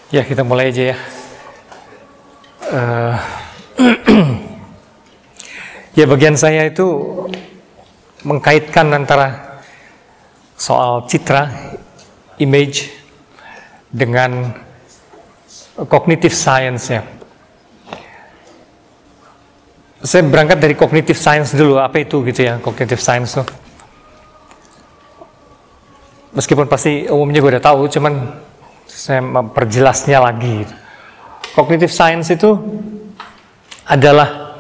Ya, kita mulai aja ya. Ya, bagian saya itu mengkaitkan antara soal citra, image, dengan cognitive science ya. Saya berangkat dari cognitive science dulu, apa itu gitu ya, cognitive science tuh. Meskipun pasti umumnya gue udah tahu, cuman saya memperjelasnya lagi. Cognitive science itu adalah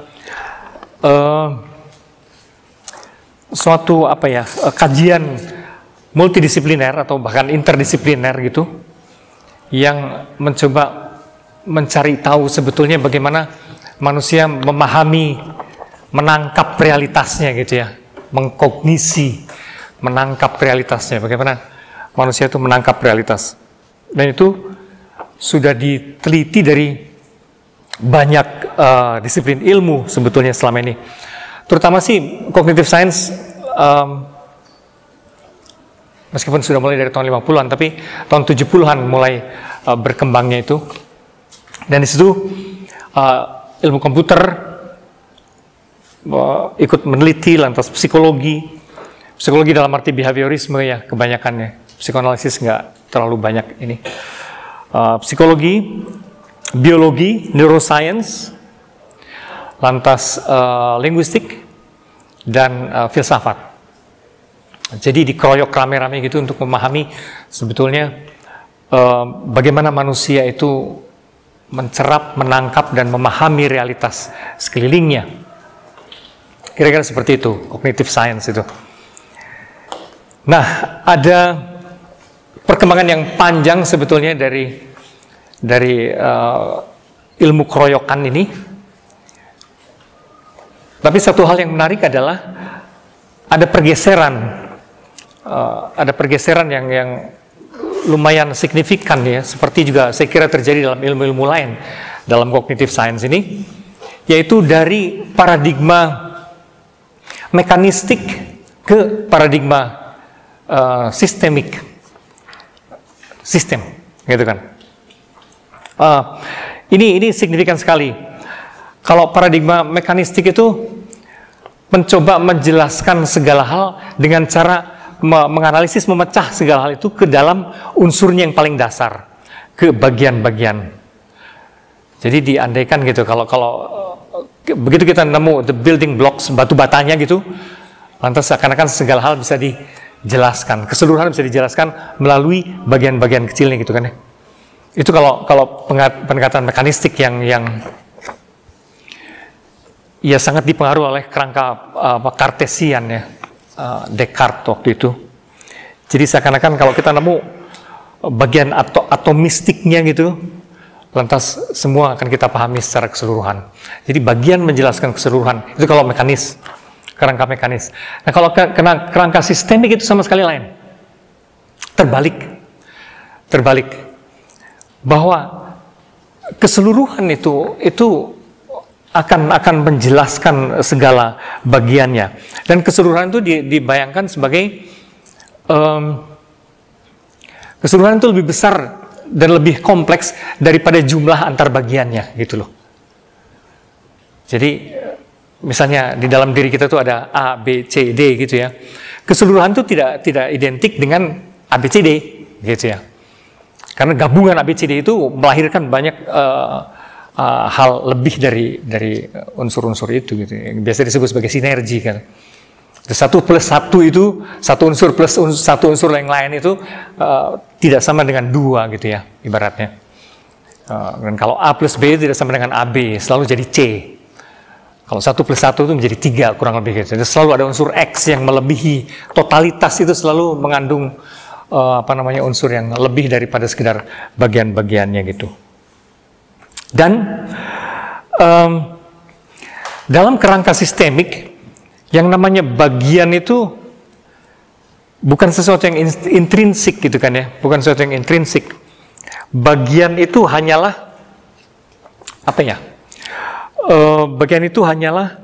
suatu kajian multidisipliner atau bahkan interdisipliner gitu, yang mencoba mencari tahu sebetulnya bagaimana manusia memahami, menangkap realitasnya gitu ya, mengkognisi, menangkap realitasnya, bagaimana manusia itu menangkap realitas. Dan itu sudah diteliti dari banyak disiplin ilmu sebetulnya selama ini. Terutama sih cognitive science, meskipun sudah mulai dari tahun 50-an, tapi tahun 70-an mulai berkembangnya itu. Dan di situ ilmu komputer ikut meneliti, lantas psikologi dalam arti behaviorisme ya kebanyakannya. Psikoanalisis nggak terlalu banyak ini. Psikologi, biologi, neuroscience, lantas linguistik, dan filsafat. Jadi dikeroyok rame-rame gitu untuk memahami sebetulnya bagaimana manusia itu mencerap, menangkap, dan memahami realitas sekelilingnya. Kira-kira seperti itu, cognitive science itu. Nah, ada perkembangan yang panjang sebetulnya dari ilmu keroyokan ini. Tapi satu hal yang menarik adalah ada pergeseran yang lumayan signifikan ya, seperti juga saya kira terjadi dalam ilmu-ilmu lain dalam cognitive science ini, yaitu dari paradigma mekanistik ke paradigma sistemik, sistem, gitu kan? Ini signifikan sekali. Kalau paradigma mekanistik itu mencoba menjelaskan segala hal dengan cara menganalisis, memecah segala hal itu ke dalam unsurnya yang paling dasar, ke bagian-bagian. Jadi diandaikan gitu, kalau begitu kita nemu the building blocks, batu batanya gitu, lantas seakan-akan segala hal bisa dijelaskan, keseluruhan bisa dijelaskan melalui bagian-bagian kecilnya gitu kan ya. Itu kalau pendekatan mekanistik yang ya sangat dipengaruhi oleh kerangka Kartesian ya, Descartes waktu itu. Jadi seakan-akan kalau kita nemu bagian atomistiknya gitu, lantas semua akan kita pahami secara keseluruhan. Jadi bagian menjelaskan keseluruhan, itu kalau mekanis, kerangka mekanis. Nah, kalau kena kerangka sistemik itu sama sekali lain. Terbalik. Bahwa keseluruhan itu akan menjelaskan segala bagiannya. Dan keseluruhan itu dibayangkan sebagai keseluruhan itu lebih besar dan lebih kompleks daripada jumlah antar bagiannya gitu loh. Jadi misalnya di dalam diri kita tuh ada A, B, C, D gitu ya. Keseluruhan itu tidak identik dengan A, B, C, D gitu ya. Karena gabungan A, B, C, D itu melahirkan banyak hal lebih dari unsur-unsur itu gitu. Yang biasa disebut sebagai sinergi kan. 1 plus 1 itu, satu unsur plus satu unsur yang lain itu tidak sama dengan 2 gitu ya, ibaratnya. Dan kalau A plus B tidak sama dengan AB, selalu jadi C. Kalau 1 plus 1 itu menjadi 3 kurang lebih gitu. Jadi selalu ada unsur X yang melebihi totalitas, itu selalu mengandung unsur yang lebih daripada sekedar bagian-bagiannya gitu. Dan dalam kerangka sistemik, yang namanya bagian itu bukan sesuatu yang intrinsik gitu kan ya, bukan sesuatu yang intrinsik. Bagian itu hanyalah bagian itu hanyalah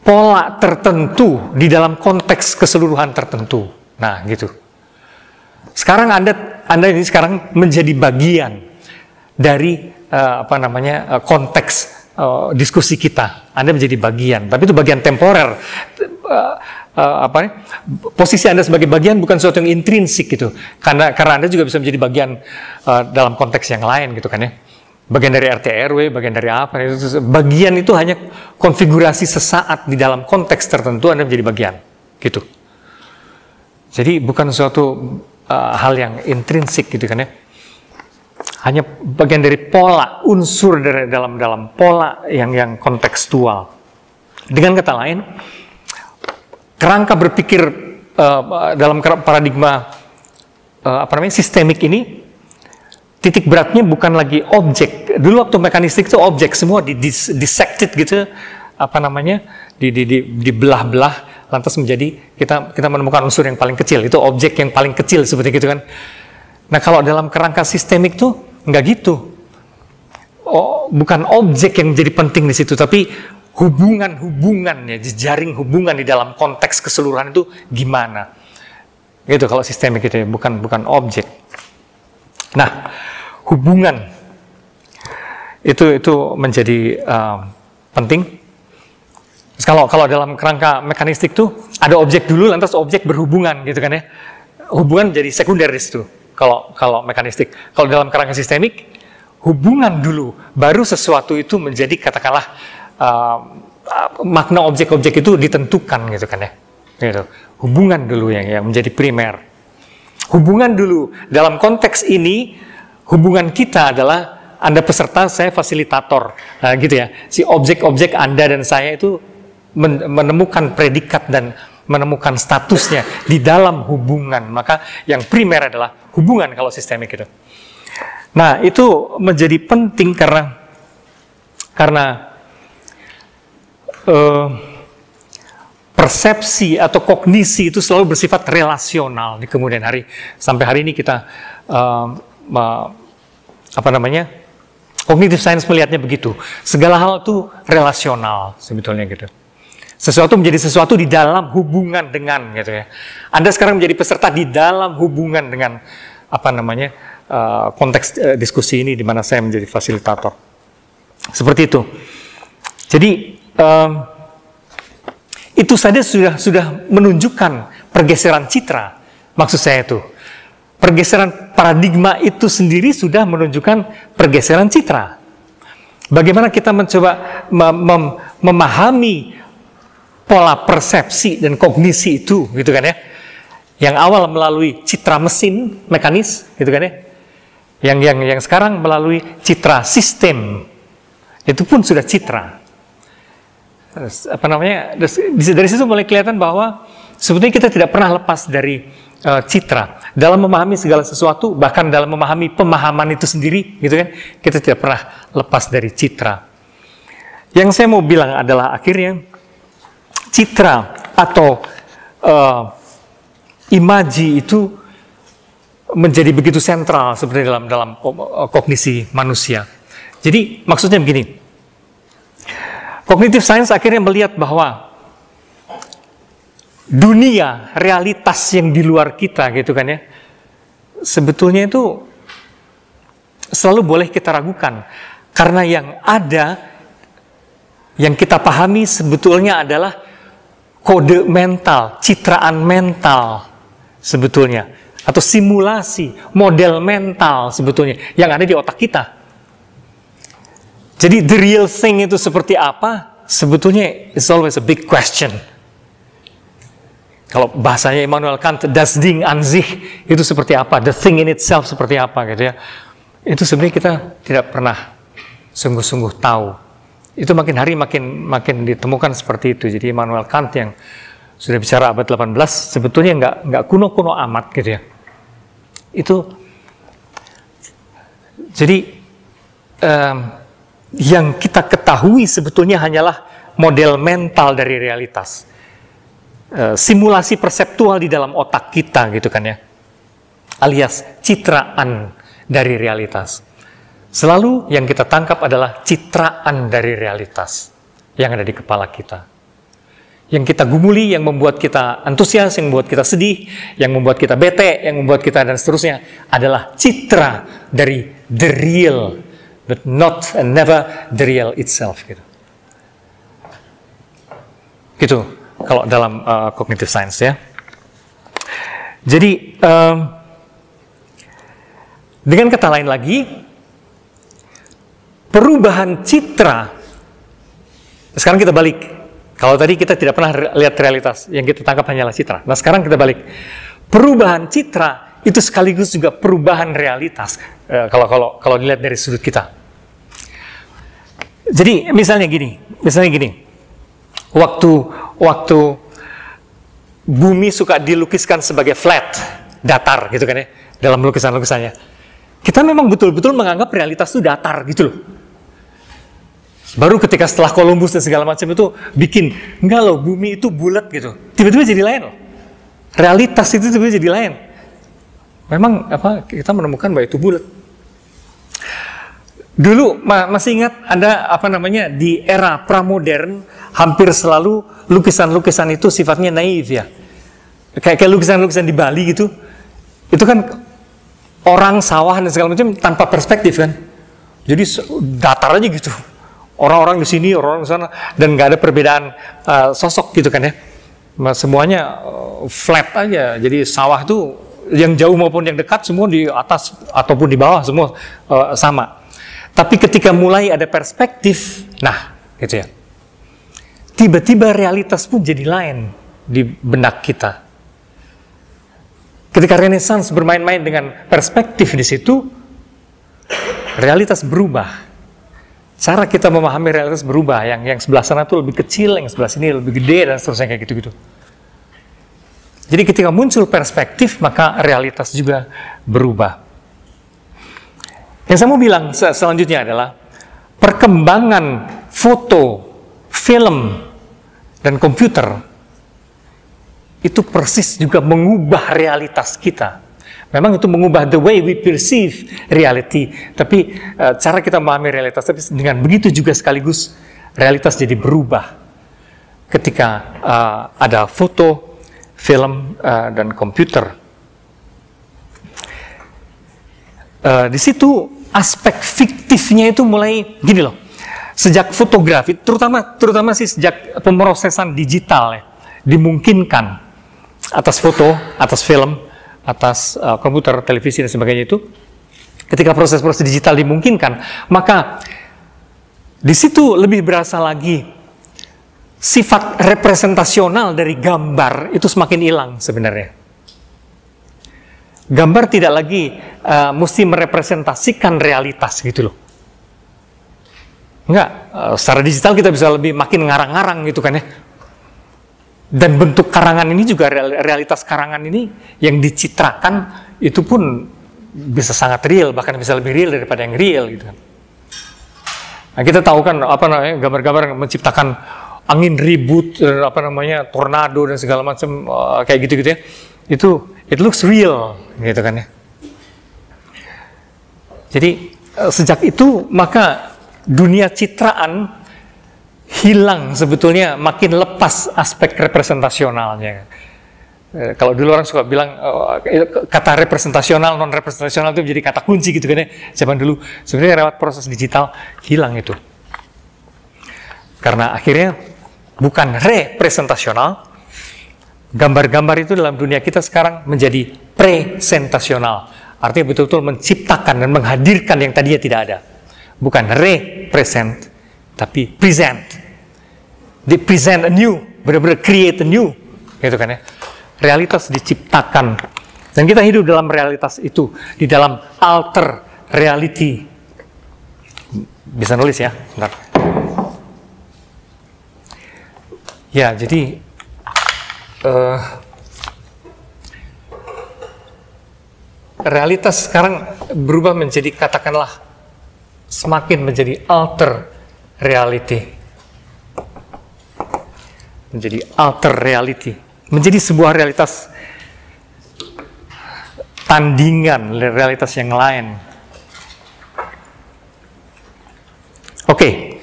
pola tertentu di dalam konteks keseluruhan tertentu. Nah, gitu. Sekarang Anda Anda ini sekarang menjadi bagian dari konteks diskusi kita. Anda menjadi bagian, tapi itu bagian temporer. Posisi Anda sebagai bagian bukan sesuatu yang intrinsik gitu. Karena Anda juga bisa menjadi bagian dalam konteks yang lain gitu kan ya. Bagian dari RT RW, bagian dari apa? Bagian itu hanya konfigurasi sesaat di dalam konteks tertentu Anda menjadi bagian gitu. Jadi bukan suatu hal yang intrinsik gitu kan ya. Hanya bagian dari pola, unsur dari dalam pola yang kontekstual. Dengan kata lain, kerangka berpikir dalam paradigma sistemik ini, titik beratnya bukan lagi objek. Dulu waktu mekanistik itu objek semua dissected gitu, dibelah-belah, lantas menjadi kita menemukan unsur yang paling kecil. Itu objek yang paling kecil seperti gitu kan. Nah kalau dalam kerangka sistemik tuh nggak gitu. Bukan objek yang menjadi penting di situ, tapi hubungan-hubungan ya, jejaring hubungan di dalam konteks keseluruhan itu gimana? Gitu kalau sistemik gitu ya, bukan objek. Nah, hubungan itu menjadi penting. Terus kalau dalam kerangka mekanistik tuh ada objek dulu, lantas objek berhubungan gitu kan ya. Hubungan jadi sekunder di situ. Kalau mekanistik, kalau dalam kerangka sistemik, hubungan dulu, baru sesuatu itu menjadi katakanlah makna objek-objek itu ditentukan gitu kan ya. Gitu. Hubungan dulu yang menjadi primer. Hubungan dulu dalam konteks ini, hubungan kita adalah Anda peserta, saya fasilitator, gitu ya. Si objek-objek Anda dan saya itu menemukan predikat dan menemukan statusnya di dalam hubungan. Maka yang primer adalah hubungan kalau sistemik itu. Nah, itu menjadi penting karena persepsi atau kognisi itu selalu bersifat relasional di kemudian hari. Sampai hari ini kita cognitive science melihatnya begitu. Segala hal itu relasional sebetulnya gitu. Sesuatu menjadi sesuatu di dalam hubungan dengan gitu ya. Anda sekarang menjadi peserta di dalam hubungan dengan konteks diskusi ini di mana saya menjadi fasilitator. Seperti itu. Jadi itu saja sudah menunjukkan pergeseran citra. Maksud saya itu pergeseran paradigma itu sendiri sudah menunjukkan pergeseran citra. Bagaimana kita mencoba memahami pola persepsi dan kognisi itu, gitu kan ya? Yang awal melalui citra mesin mekanis, gitu kan ya? Yang sekarang melalui citra sistem, itu pun sudah citra. Dari situ mulai kelihatan bahwa sebetulnya kita tidak pernah lepas dari citra dalam memahami segala sesuatu, bahkan dalam memahami pemahaman itu sendiri, gitu kan? Kita tidak pernah lepas dari citra. Yang saya mau bilang adalah akhirnya citra atau imaji itu menjadi begitu sentral seperti dalam kognisi manusia. Jadi maksudnya begini, cognitive science akhirnya melihat bahwa dunia, realitas yang di luar kita gitu kan ya, sebetulnya itu selalu boleh kita ragukan. Karena yang ada, yang kita pahami sebetulnya adalah kode mental, citraan mental sebetulnya. Atau simulasi, model mental sebetulnya yang ada di otak kita. Jadi the real thing itu seperti apa? Sebetulnya it's always a big question. Kalau bahasanya Immanuel Kant, das Ding an sich itu seperti apa? The thing in itself seperti apa gitu ya. Itu sebenarnya kita tidak pernah sungguh-sungguh tahu. Itu makin hari makin ditemukan seperti itu. Jadi Immanuel Kant yang sudah bicara abad 18 sebetulnya nggak kuno-kuno amat gitu ya. Itu jadi yang kita ketahui sebetulnya hanyalah model mental dari realitas. Simulasi perseptual di dalam otak kita gitu kan ya. Alias citraan dari realitas. Selalu yang kita tangkap adalah citraan dari realitas yang ada di kepala kita. yang kita gumuli, yang membuat kita antusias, yang membuat kita sedih, yang membuat kita bete, yang membuat kita dan seterusnya adalah citra dari the real, but not and never the real itself. Gitu kalau dalam cognitive science ya. Jadi dengan kata lain lagi, perubahan citra. Sekarang kita balik. Kalau tadi kita tidak pernah lihat realitas, yang kita tangkap hanyalah citra. Nah sekarang kita balik. Perubahan citra itu sekaligus juga perubahan realitas. Kalau dilihat dari sudut kita. Jadi misalnya gini. Waktu bumi suka dilukiskan sebagai flat, datar gitu kan ya, dalam lukisan-lukisannya. Kita memang betul-betul menganggap realitas itu datar gitu loh. Baru ketika setelah Columbus dan segala macam itu bikin, enggak loh, bumi itu bulat gitu. Tiba-tiba jadi lain loh. Realitas itu tiba-tiba jadi lain. Memang kita menemukan bahwa itu bulat. Dulu masih ingat ada di era pramodern hampir selalu lukisan-lukisan itu sifatnya naif ya. Kayak lukisan-lukisan di Bali gitu. Itu kan orang, sawah dan segala macam tanpa perspektif kan. Jadi datar aja gitu. Orang-orang di sini, orang-orang di sana, dan nggak ada perbedaan sosok gitu kan ya. Semuanya flat aja. Jadi sawah itu yang jauh maupun yang dekat semua di atas ataupun di bawah semua sama. Tapi ketika mulai ada perspektif, nah gitu ya. Tiba-tiba realitas pun jadi lain di benak kita. Ketika Renaissance bermain-main dengan perspektif di situ, realitas berubah. Cara kita memahami realitas berubah, yang sebelah sana tuh lebih kecil, yang sebelah sini lebih gede, dan seterusnya kayak gitu-gitu. Jadi ketika muncul perspektif, maka realitas juga berubah. Yang saya mau bilang selanjutnya adalah, perkembangan foto, film, dan komputer, itu persis juga mengubah realitas kita. Memang itu mengubah the way we perceive reality, tapi cara kita memahami realitas, tapi dengan begitu juga sekaligus realitas jadi berubah ketika ada foto, film, dan komputer. Di situ aspek fiktifnya itu mulai gini loh. Sejak fotografi, terutama sih sejak pemrosesan digital ya, dimungkinkan atas foto, atas film, atas komputer, televisi, dan sebagainya itu, ketika proses-proses digital dimungkinkan, maka di situ lebih berasa lagi sifat representasional dari gambar itu semakin hilang sebenarnya. Gambar tidak lagi mesti merepresentasikan realitas gitu loh. Enggak, secara digital kita bisa lebih makin ngarang-ngarang gitu kan ya. Dan bentuk karangan ini juga, realitas karangan ini yang dicitrakan itu pun bisa sangat real, bahkan bisa lebih real daripada yang real gitu kan. Nah, kita tahu kan gambar-gambar menciptakan angin ribut, tornado dan segala macam kayak gitu-gitu ya. Itu it looks real gitu kan ya. Jadi sejak itu maka dunia citraan hilang sebetulnya, makin lepas aspek representasionalnya. Kalau dulu orang suka bilang kata representasional, non representasional itu jadi kata kunci gitu kan ya. Zaman dulu sebenarnya lewat proses digital hilang itu. Karena akhirnya bukan representasional, gambar-gambar itu dalam dunia kita sekarang menjadi presentasional. Artinya betul-betul menciptakan dan menghadirkan yang tadinya tidak ada. Bukan represent, tapi present. They present a new, benar-benar create a new, gitu kan ya. Realitas diciptakan, dan kita hidup dalam realitas itu, di dalam alter reality. Bisa nulis ya, bentar. Ya, jadi realitas sekarang berubah menjadi, katakanlah, semakin menjadi alter reality. Menjadi alter reality, menjadi sebuah realitas tandingan, realitas yang lain. Oke.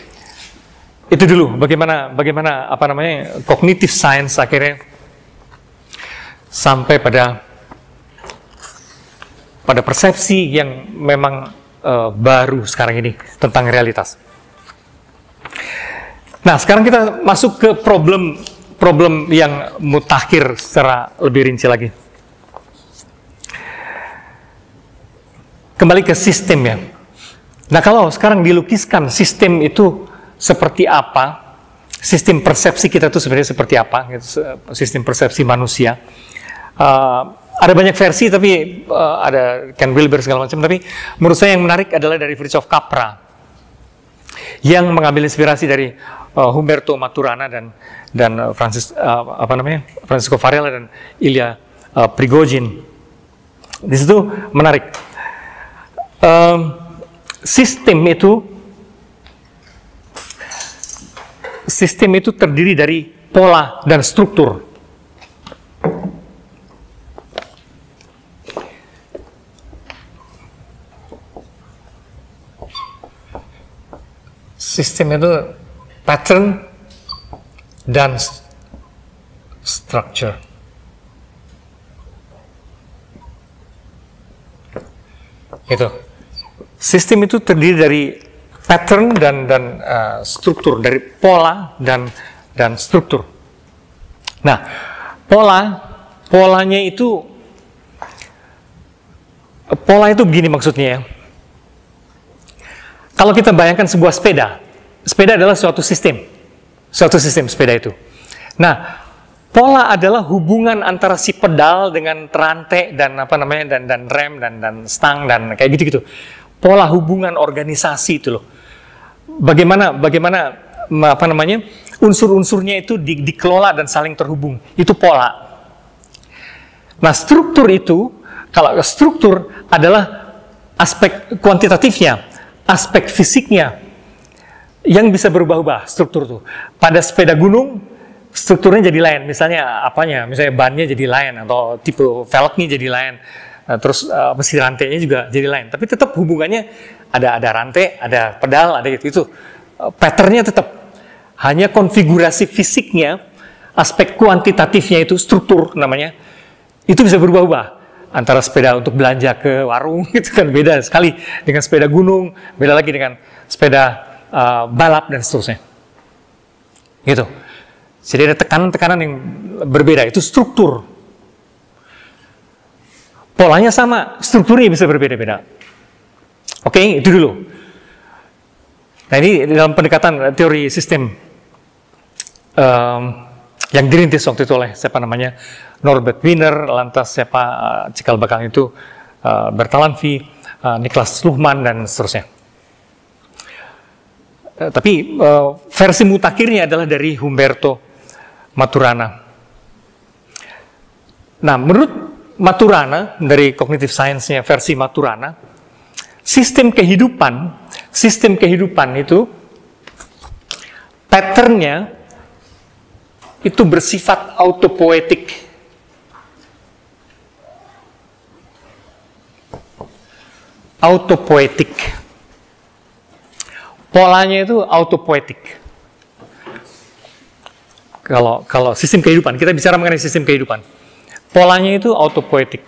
itu dulu bagaimana apa namanya cognitive science akhirnya sampai pada persepsi yang memang baru sekarang ini tentang realitas. Nah, sekarang kita masuk ke problem yang mutakhir secara lebih rinci lagi. Kembali ke sistem ya. Nah, kalau sekarang dilukiskan sistem itu seperti apa, sistem persepsi kita itu sebenarnya seperti apa, sistem persepsi manusia. Ada banyak versi, tapi ada Ken Wilber segala macam. Tapi menurut saya yang menarik adalah dari Fritjof Capra, yang mengambil inspirasi dari Humberto Maturana dan Francisco Varela dan Ilya Prigozhin. Di situ menarik. Sistem itu terdiri dari pola dan struktur. Sistem itu pattern dan structure. Itu. Sistem itu terdiri dari pattern dan struktur, dari pola dan struktur. Nah, pola itu begini maksudnya ya. Kalau kita bayangkan sebuah sepeda adalah suatu sistem sepeda itu. Nah, pola adalah hubungan antara si pedal dengan rantai dan dan rem dan stang dan kayak gitu-gitu. Pola hubungan organisasi itu loh. Bagaimana unsur-unsurnya itu dikelola dan saling terhubung. Itu pola. Nah, struktur itu, kalau struktur adalah aspek kuantitatifnya, aspek fisiknya yang bisa berubah-ubah struktur itu. Pada sepeda gunung strukturnya jadi lain, misalnya bannya jadi lain atau tipe velgnya jadi lain. Terus mesin rantainya juga jadi lain, tapi tetap hubungannya ada rantai, ada pedal, ada gitu. Patternnya tetap, hanya konfigurasi fisiknya, aspek kuantitatifnya itu struktur namanya, itu bisa berubah-ubah. Antara sepeda untuk belanja ke warung itu kan beda sekali dengan sepeda gunung, beda lagi dengan sepeda balap dan seterusnya. Gitu. Jadi ada tekanan-tekanan yang berbeda, itu struktur. Polanya sama, strukturnya bisa berbeda-beda. Oke, itu dulu. Nah, ini dalam pendekatan teori sistem yang dirintis waktu itu oleh Norbert Wiener, lantas cikal bakal itu Bertalanffy, Niklas Luhmann dan seterusnya. Tapi versi mutakhirnya adalah dari Humberto Maturana. Nah, menurut Maturana, dari cognitive science-nya versi Maturana, sistem kehidupan itu pattern-nya itu bersifat autopoetik. Autopoetik. Polanya itu autopoetik. Kalau sistem kehidupan, kita bicara mengenai sistem kehidupan. Polanya itu autopoetik.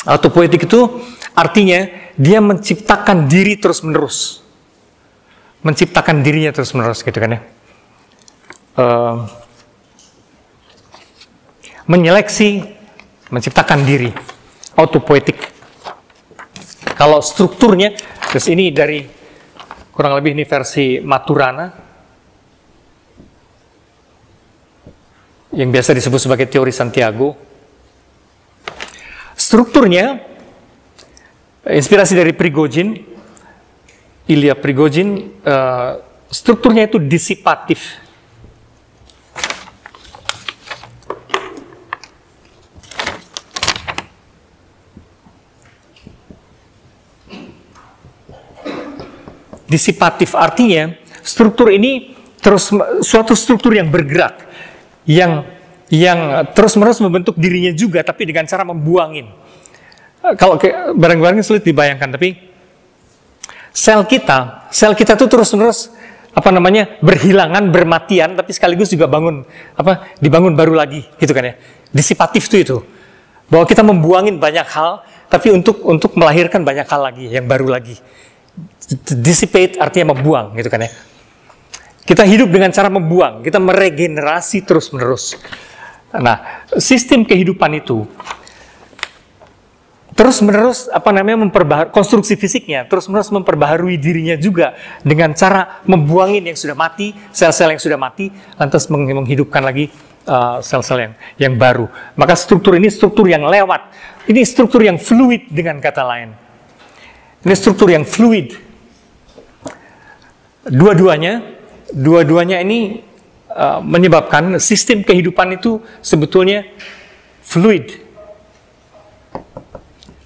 Autopoetik itu artinya dia menciptakan diri terus-menerus. Menciptakan dirinya terus-menerus gitu kan ya. Menyeleksi, menciptakan diri. Autopoetik. Kalau strukturnya, terus ini dari kurang lebih ini versi Maturana, yang biasa disebut sebagai teori Santiago. Strukturnya inspirasi dari Prigozhin, Ilya Prigozhin, strukturnya itu disipatif. Disipatif artinya struktur ini terus suatu struktur yang bergerak, yang terus-menerus membentuk dirinya juga, tapi dengan cara membuangin. Kalau barang-barangnya sulit dibayangkan, tapi sel kita tuh terus-menerus berhilangan, bermatian, tapi sekaligus juga dibangun baru lagi, gitu kan ya. Disipatif itu. Bahwa kita membuangin banyak hal, tapi untuk melahirkan banyak hal lagi, yang baru lagi. Dissipate artinya membuang, gitu kan ya. Kita hidup dengan cara membuang, kita meregenerasi terus-menerus. Nah, sistem kehidupan itu terus-menerus konstruksi fisiknya terus-menerus memperbaharui dirinya juga dengan cara membuangin yang sudah mati, sel-sel yang sudah mati, lantas menghidupkan lagi sel-sel yang baru. Maka struktur ini struktur yang lewat. Ini struktur yang fluid dengan kata lain. Ini struktur yang fluid. Dua-duanya ini menyebabkan sistem kehidupan itu sebetulnya fluid.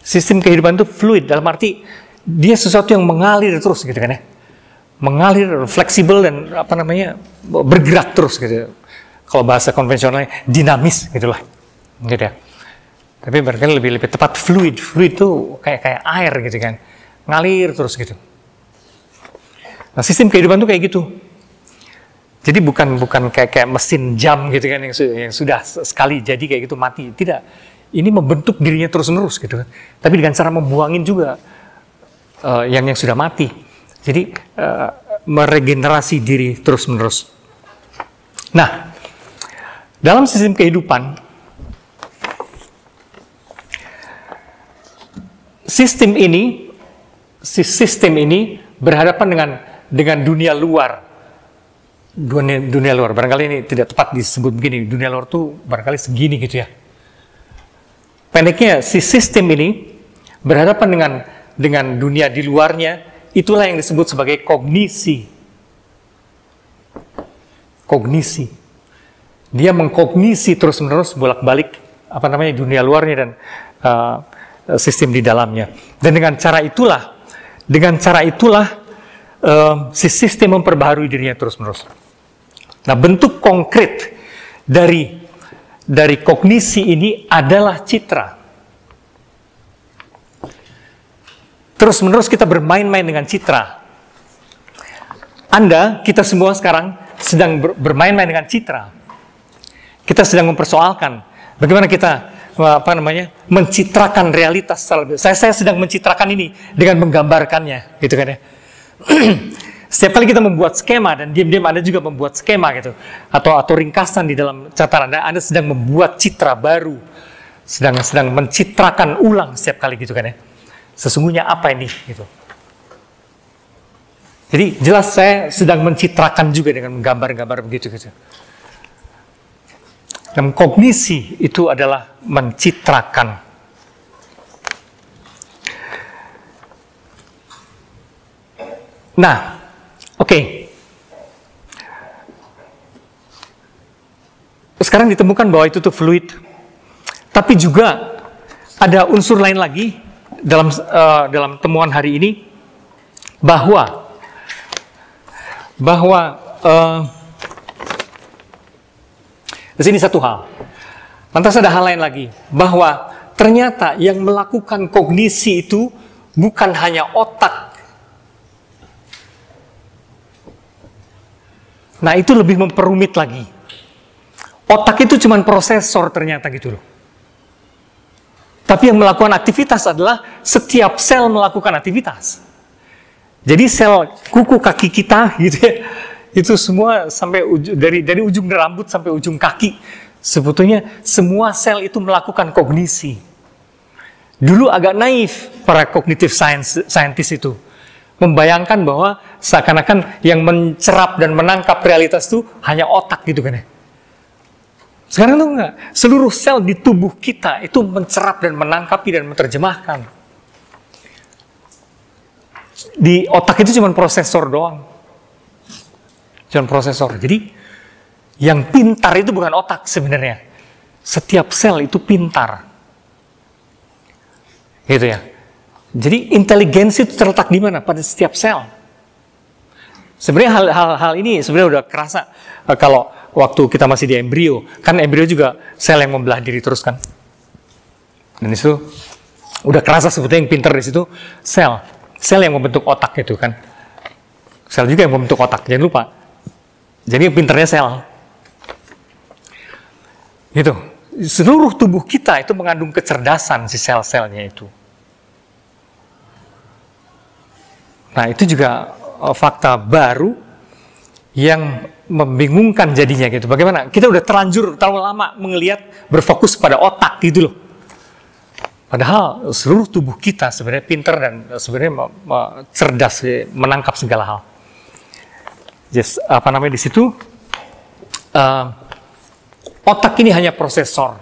Sistem kehidupan itu fluid, dalam arti dia sesuatu yang mengalir terus, gitu kan ya. Mengalir, fleksibel, dan bergerak terus, gitu. Kalau bahasa konvensionalnya dinamis, gitulah. Gitu ya. Tapi barangkali lebih tepat fluid. Fluid itu kayak air, gitu kan. Ngalir terus, gitu. Nah, sistem kehidupan itu kayak gitu. Jadi bukan kayak mesin jam, gitu kan, yang sudah sekali jadi kayak gitu mati. Tidak. Ini membentuk dirinya terus-menerus, gitu kan. Tapi dengan cara membuangin juga yang sudah mati. Jadi meregenerasi diri terus-menerus. Nah, dalam sistem kehidupan, sistem ini berhadapan dengan dunia luar. Dunia luar. Barangkali ini tidak tepat disebut begini. Dunia luar tuh barangkali segini, gitu ya. Pendeknya, si sistem ini berhadapan dengan dunia di luarnya, itulah yang disebut sebagai kognisi. Kognisi. Dia mengkognisi terus-menerus bolak-balik dunia luarnya dan sistem di dalamnya. Dan dengan cara itulah si sistem memperbaharui dirinya terus-menerus. Nah, bentuk konkret dari kognisi ini adalah citra. Terus-menerus kita bermain-main dengan citra. Kita semua sekarang sedang bermain-main dengan citra. Kita sedang mempersoalkan bagaimana kita mencitrakan realitas. Saya sedang mencitrakan ini dengan menggambarkannya, gitu kan ya. Setiap kali kita membuat skema, dan diam-diam Anda juga membuat skema, gitu, atau ringkasan di dalam catatan Anda sedang membuat citra baru, sedang mencitrakan ulang setiap kali, gitu kan ya. Sesungguhnya apa ini, gitu. Jadi jelas saya sedang mencitrakan juga dengan menggambar-gambar begitu, gitu. Dan kognisi itu adalah mencitrakan. Nah, oke. Sekarang ditemukan bahwa itu tuh fluid. Tapi juga ada unsur lain lagi dalam temuan hari ini, bahwa di sini satu hal. Lantas ada hal lain lagi, bahwa ternyata yang melakukan kognisi itu bukan hanya otak. Nah, itu lebih memperumit lagi. Otak itu cuma prosesor ternyata, gitu loh. Tapi yang melakukan aktivitas adalah setiap sel melakukan aktivitas. Jadi sel kuku kaki kita, gitu ya, itu semua sampai dari ujung rambut sampai ujung kaki, sebetulnya semua sel itu melakukan kognisi. Dulu agak naif para cognitive scientist itu. Membayangkan bahwa seakan-akan yang mencerap dan menangkap realitas itu hanya otak, gitu kan ya. Sekarang itu enggak. Seluruh sel di tubuh kita itu mencerap dan menangkapi dan menerjemahkan. Di otak itu cuma prosesor doang. Cuma prosesor. Jadi yang pintar itu bukan otak sebenarnya. Setiap sel itu pintar. Gitu ya. Jadi inteligensi itu terletak di mana? Pada setiap sel. Sebenarnya hal ini sebenarnya udah kerasa kalau waktu kita masih di embrio. Kan embrio juga sel yang membelah diri terus kan. Dan itu udah kerasa sebetulnya yang pintar di situ sel yang membentuk otak itu kan. Sel juga yang membentuk otak, jangan lupa. Jadi pinternya sel. Gitu. Seluruh tubuh kita itu mengandung kecerdasan si sel-selnya itu. Nah, itu juga fakta baru yang membingungkan jadinya gitu. Bagaimana? Kita udah terlanjur terlalu lama melihat berfokus pada otak gitu loh. Padahal seluruh tubuh kita sebenarnya pintar dan sebenarnya cerdas, menangkap segala hal. Just, di situ otak ini hanya prosesor.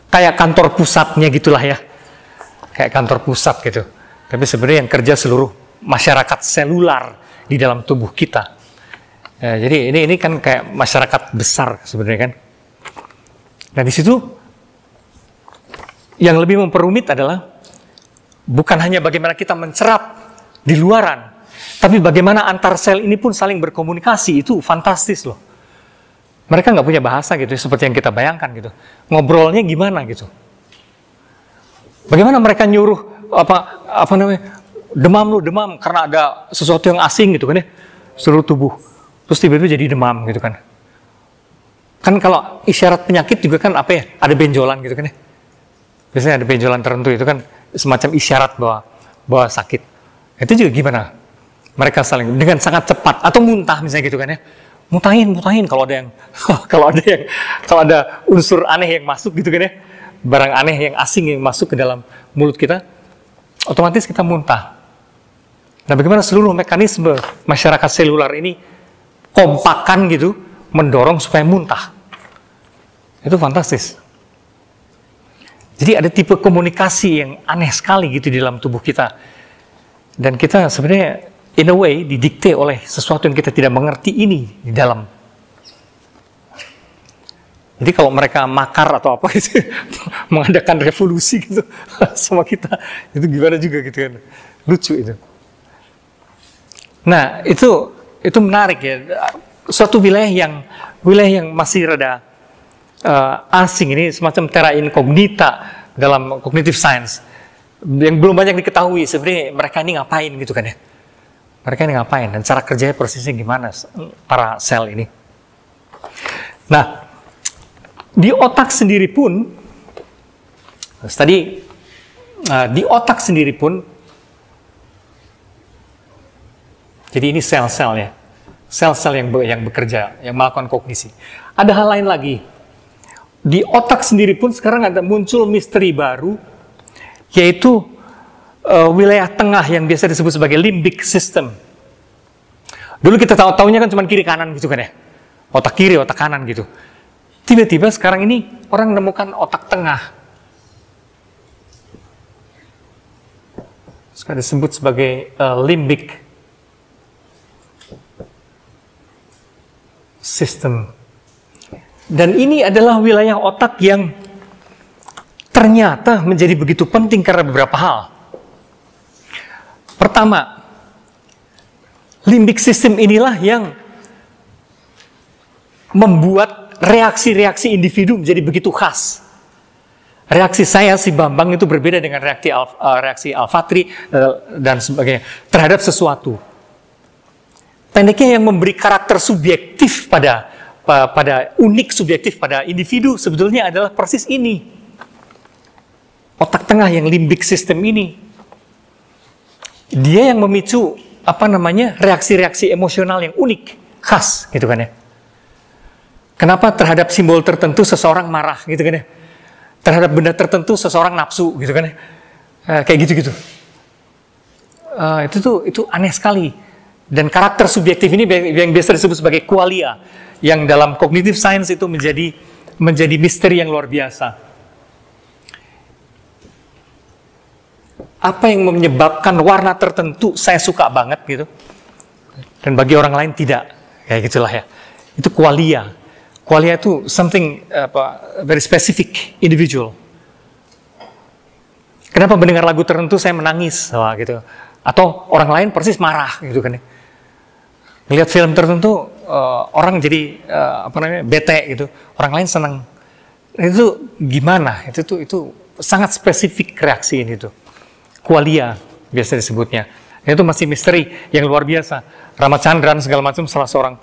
Kayak kantor pusatnya gitulah ya. Kayak kantor pusat gitu. Tapi sebenarnya yang kerja seluruh masyarakat selular di dalam tubuh kita. Jadi ini kan kayak masyarakat besar sebenarnya kan. Nah di situ yang lebih memperumit adalah bukan hanya bagaimana kita mencerap di luaran, tapi bagaimana antar sel ini pun saling berkomunikasi. Itu fantastis loh. Mereka nggak punya bahasa gitu, seperti yang kita bayangkan gitu. Ngobrolnya gimana gitu? Bagaimana mereka nyuruh demam karena ada sesuatu yang asing gitu kan ya, seluruh tubuh. Terus tiba-tiba jadi demam gitu kan. Kan kalau isyarat penyakit juga kan apa ya? Ada benjolan gitu kan ya. Biasanya ada benjolan tertentu itu kan semacam isyarat bahwa sakit. Itu juga gimana? Mereka saling dengan sangat cepat atau muntah misalnya gitu kan ya. Muntahin kalau ada unsur aneh yang masuk gitu kan ya. Barang aneh yang asing yang masuk ke dalam mulut kita, otomatis kita muntah. Nah, bagaimana seluruh mekanisme masyarakat selular ini kompakan gitu mendorong supaya muntah. Itu fantastis. Jadi ada tipe komunikasi yang aneh sekali gitu di dalam tubuh kita. Dan kita sebenarnya in a way didikte oleh sesuatu yang kita tidak mengerti ini di dalam. Jadi kalau mereka makar atau apa gitu, mengadakan revolusi gitu sama kita, itu gimana juga gitu kan. Lucu itu. Nah, itu menarik ya. Suatu wilayah yang masih rada asing ini, semacam terra incognita dalam cognitive science, yang belum banyak diketahui sebenarnya mereka ini ngapain gitu kan ya. Mereka ini ngapain dan cara kerjanya persisnya gimana para sel ini. Nah, di otak sendiri pun jadi ini sel-selnya. Sel-sel yang bekerja, yang melakukan kognisi. Ada hal lain lagi. Di otak sendiri pun sekarang ada muncul misteri baru, yaitu wilayah tengah yang biasa disebut sebagai limbic system. Dulu kita tahu-taunya kan cuma kiri kanan gitu kan ya. Otak kiri, otak kanan gitu. Tiba-tiba sekarang ini orang menemukan otak tengah. Sekarang disebut sebagai limbic system. Dan ini adalah wilayah otak yang ternyata menjadi begitu penting karena beberapa hal. Pertama, limbic system inilah yang membuat reaksi-reaksi individu menjadi begitu khas. Reaksi saya, si Bambang, itu berbeda dengan reaksi Alfatri dan sebagainya terhadap sesuatu. Pendeknya yang memberi karakter subjektif pada unik subjektif pada individu sebetulnya adalah persis ini. Otak tengah yang limbic system ini. Dia yang memicu reaksi-reaksi emosional yang unik, khas gitu kan ya. Kenapa terhadap simbol tertentu seseorang marah gitu kan ya. Terhadap benda tertentu seseorang nafsu gitu kan ya. Kayak gitu-gitu. Itu aneh sekali. Dan karakter subjektif ini yang biasa disebut sebagai qualia, yang dalam cognitive science itu menjadi misteri yang luar biasa. Apa yang menyebabkan warna tertentu saya suka banget gitu, dan bagi orang lain tidak, kayak gitulah ya. Itu qualia. Qualia itu something very specific, individual. Kenapa mendengar lagu tertentu saya menangis, gitu, atau orang lain persis marah gitu kan ya. Ngelihat film tertentu orang jadi bete gitu, orang lain senang. Itu gimana? Itu sangat spesifik reaksi ini tuh. Qualia. biasa disebutnya. Itu masih misteri yang luar biasa. Ramachandran segala macam, salah seorang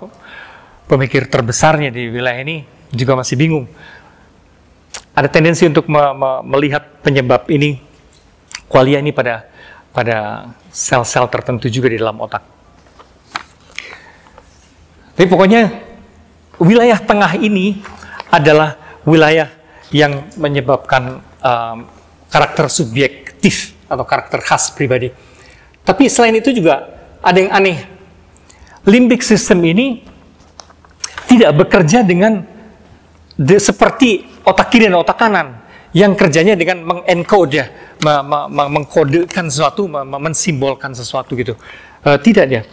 pemikir terbesarnya di wilayah ini, juga masih bingung. Ada tendensi untuk melihat penyebab ini, qualia ini pada sel-sel tertentu juga di dalam otak. Tapi pokoknya wilayah tengah ini adalah wilayah yang menyebabkan karakter subjektif atau karakter khas pribadi. Tapi selain itu juga ada yang aneh. Limbic system ini tidak bekerja dengan seperti otak kiri dan otak kanan yang kerjanya dengan mengencode ya, mengkodekan sesuatu, mensimbolkan sesuatu gitu. Tidak dia.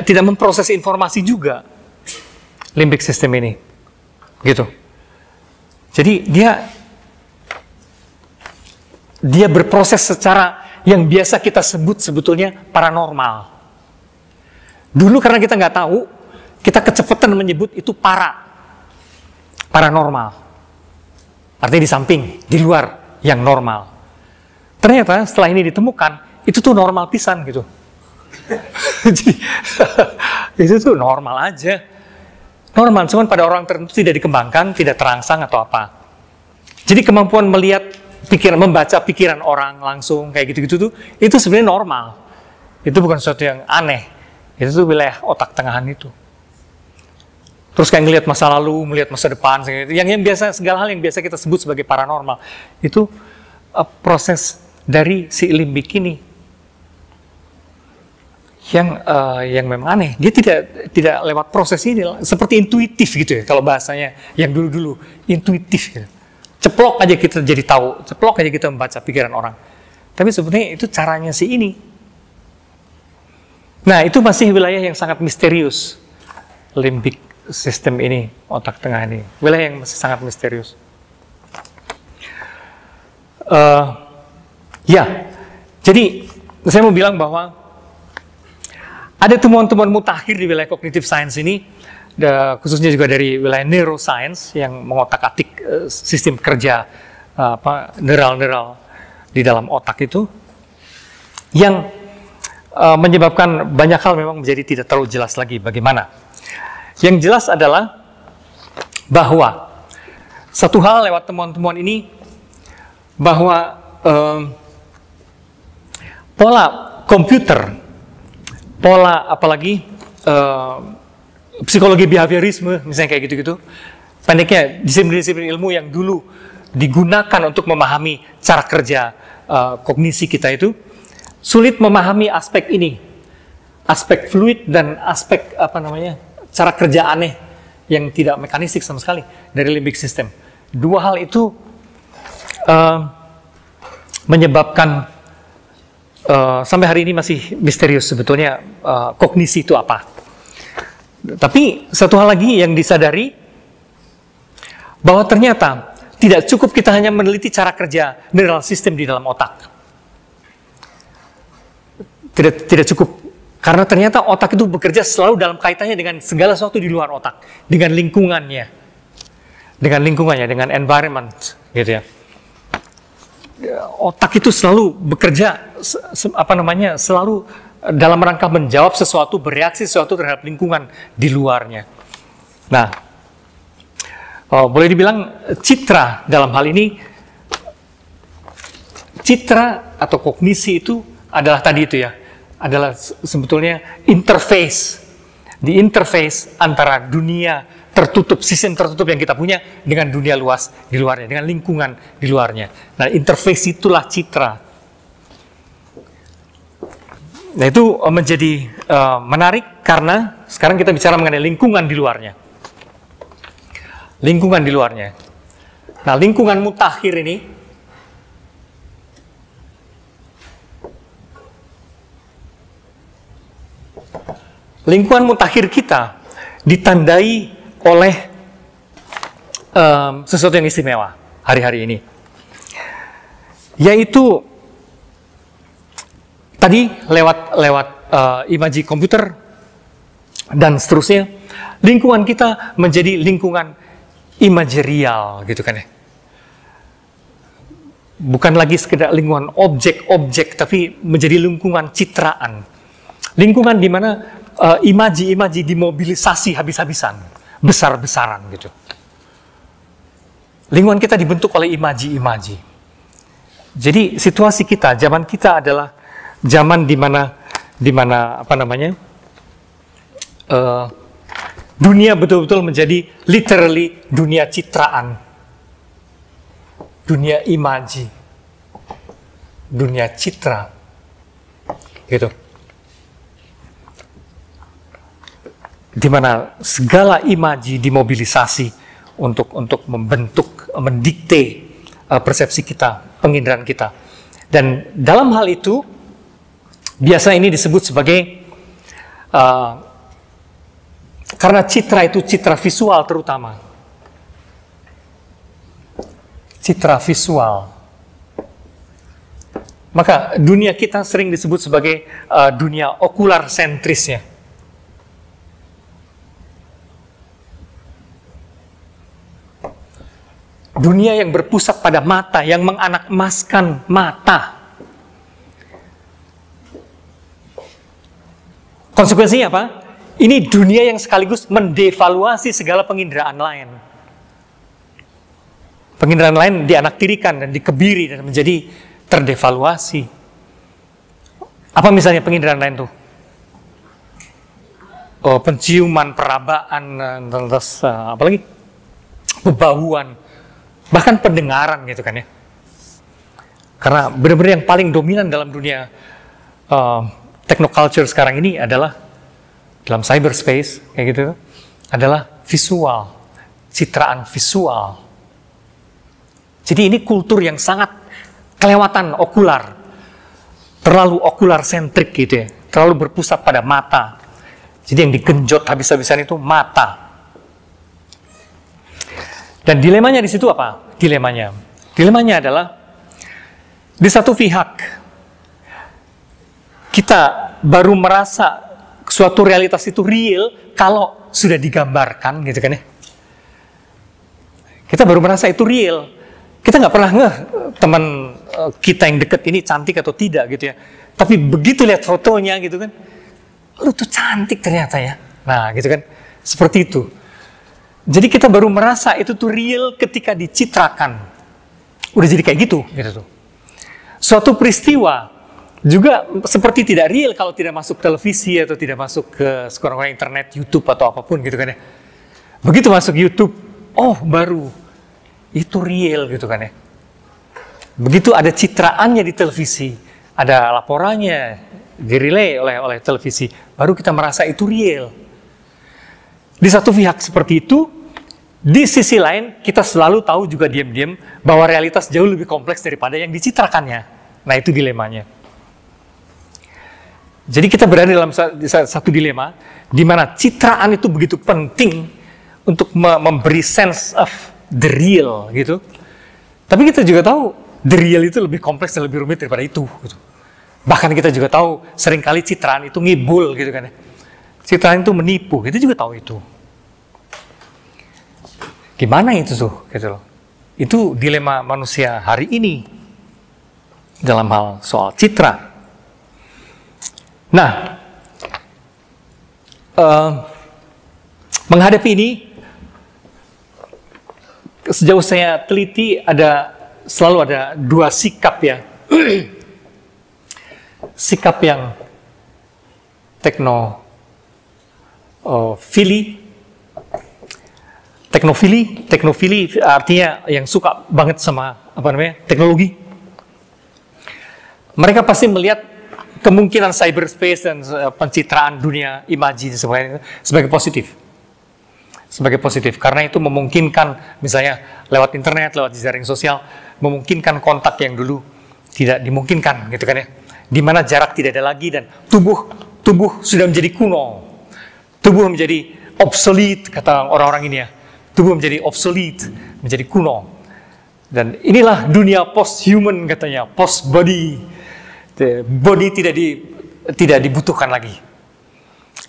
Tidak memproses informasi juga limbic system ini. Gitu. Jadi dia berproses secara yang biasa kita sebut sebetulnya paranormal. Dulu karena kita nggak tahu, kita kecepatan menyebut itu paranormal. Artinya di samping, di luar yang normal. Ternyata setelah ini ditemukan, itu tuh normal pisan gitu. Jadi itu tuh normal aja. Normal, cuman pada orang tertentu tidak dikembangkan, tidak terangsang atau apa. Jadi kemampuan melihat membaca pikiran orang langsung kayak gitu-gitu tuh, itu sebenarnya normal. Itu bukan sesuatu yang aneh. Itu tuh wilayah otak tengahan itu. Terus kayak ngelihat masa lalu, melihat masa depan, yang biasa, segala hal yang biasa kita sebut sebagai paranormal, itu proses dari si limbik ini yang memang aneh. Dia tidak lewat proses ini, seperti intuitif gitu ya, kalau bahasanya yang dulu-dulu intuitif gitu. Ceplok aja kita jadi tahu, ceplok aja kita membaca pikiran orang. Tapi sebenarnya itu caranya si ini. Nah, itu masih wilayah yang sangat misterius. Limbic system ini, otak tengah ini. Wilayah yang masih sangat misterius. Jadi saya mau bilang bahwa ada temuan-temuan mutakhir di wilayah cognitive science ini, khususnya juga dari wilayah neuroscience yang mengotak-atik sistem kerja neural di dalam otak itu, yang menyebabkan banyak hal memang menjadi tidak terlalu jelas lagi bagaimana. Yang jelas adalah bahwa satu hal lewat temuan-temuan ini, bahwa pola komputer, pola apalagi psikologi behaviorisme, misalnya kayak gitu-gitu, pendeknya disiplin-disiplin ilmu yang dulu digunakan untuk memahami cara kerja kognisi kita itu, sulit memahami aspek ini, aspek fluid dan aspek cara kerja aneh yang tidak mekanistik sama sekali dari limbic system. Dua hal itu menyebabkan sampai hari ini masih misterius sebetulnya kognisi itu apa. Tapi satu hal lagi yang disadari, bahwa ternyata tidak cukup kita hanya meneliti cara kerja neural system di dalam otak. Tidak cukup, karena ternyata otak itu bekerja selalu dalam kaitannya dengan segala sesuatu di luar otak, dengan lingkungannya, dengan environment, gitu ya. Otak itu selalu bekerja, selalu dalam rangka menjawab sesuatu, bereaksi sesuatu terhadap lingkungan di luarnya. Nah, boleh dibilang citra dalam hal ini, citra atau kognisi itu adalah tadi itu ya, adalah sebetulnya interface, di interface antara dunia tertutup, sistem tertutup yang kita punya dengan dunia luas di luarnya, dengan lingkungan di luarnya. Nah, interface itulah citra. Nah, itu menjadi menarik karena sekarang kita bicara mengenai lingkungan di luarnya. Lingkungan di luarnya. Nah, lingkungan mutakhir ini lingkungan mutakhir kita ditandai oleh sesuatu yang istimewa hari-hari ini, yaitu tadi lewat imaji komputer dan seterusnya, lingkungan kita menjadi lingkungan imajerial gitu kan ya. bukan lagi sekedar lingkungan objek-objek, tapi menjadi lingkungan citraan. Lingkungan di mana imaji-imaji dimobilisasi habis-habisan, besar-besaran gitu. Lingkungan kita dibentuk oleh imaji-imaji. Jadi situasi kita, zaman kita adalah zaman di mana dunia betul-betul menjadi literally dunia citraan, dunia imaji, dunia citra, gitu. Di mana segala imaji dimobilisasi untuk membentuk, mendikte persepsi kita, penginderaan kita. Dan dalam hal itu, biasa ini disebut sebagai, karena citra itu citra visual terutama. Citra visual. Maka dunia kita sering disebut sebagai dunia okular sentrisnya. Dunia yang berpusat pada mata, yang menganak-emaskan mata. Konsekuensinya apa? Ini dunia yang sekaligus mendevaluasi segala penginderaan lain. Penginderaan lain dianaktirikan dan dikebiri dan menjadi terdevaluasi. Apa misalnya penginderaan lain tuh? Oh, penciuman, perabaan, terus apalagi? Pembauan. Bahkan pendengaran gitu kan ya. Karena benar-benar yang paling dominan dalam dunia technoculture sekarang ini adalah dalam cyberspace kayak gitu, adalah visual, citraan visual. Jadi ini kultur yang sangat kelewatan okular, terlalu okular sentrik gitu ya, terlalu berpusat pada mata. Jadi yang digenjot habis-habisan itu mata. Dan dilemanya di situ apa? Dilemanya adalah di satu pihak kita baru merasa suatu realitas itu real kalau sudah digambarkan gitu kan ya. Kita baru merasa itu real. Kita nggak pernah ngeh teman kita yang deket ini cantik atau tidak gitu ya. Tapi begitu lihat fotonya gitu kan, lu tuh cantik ternyata ya. Nah gitu kan, seperti itu. Jadi kita baru merasa itu tuh real ketika dicitrakan. Udah jadi kayak gitu tuh. Suatu peristiwa juga seperti tidak real kalau tidak masuk televisi atau tidak masuk ke sekurang-kurangnya internet, YouTube atau apapun gitu kan ya. Begitu masuk YouTube, oh baru itu real gitu kan ya. Begitu ada citraannya di televisi, ada laporannya direlay oleh televisi, baru kita merasa itu real. Di satu pihak seperti itu. Di sisi lain, kita selalu tahu juga diam-diam bahwa realitas jauh lebih kompleks daripada yang dicitrakannya. Nah, itu dilemanya. Jadi kita berada dalam satu dilema, di mana citraan itu begitu penting untuk memberi sense of the real, gitu. Tapi kita juga tahu, the real itu lebih kompleks dan lebih rumit daripada itu. Gitu. Bahkan kita juga tahu, seringkali citraan itu ngibul, gitu kan ya. Citraan itu menipu, kita juga tahu itu. Gimana itu tuh, gitu loh. Itu dilema manusia hari ini dalam hal soal citra. Nah, menghadapi ini, sejauh saya teliti selalu ada dua sikap ya, sikap yang teknofili artinya yang suka banget sama teknologi. Mereka pasti melihat kemungkinan cyberspace dan pencitraan dunia imaji sebagai positif. Sebagai positif karena itu memungkinkan misalnya lewat internet, lewat jaring sosial, memungkinkan kontak yang dulu tidak dimungkinkan gitu kan ya. Di mana jarak tidak ada lagi dan tubuh sudah menjadi kuno. Tubuh menjadi obsolete kata orang-orang ini ya. Tubuh menjadi obsolete, menjadi kuno. Dan inilah dunia post-human katanya, post-body. Body tidak dibutuhkan lagi.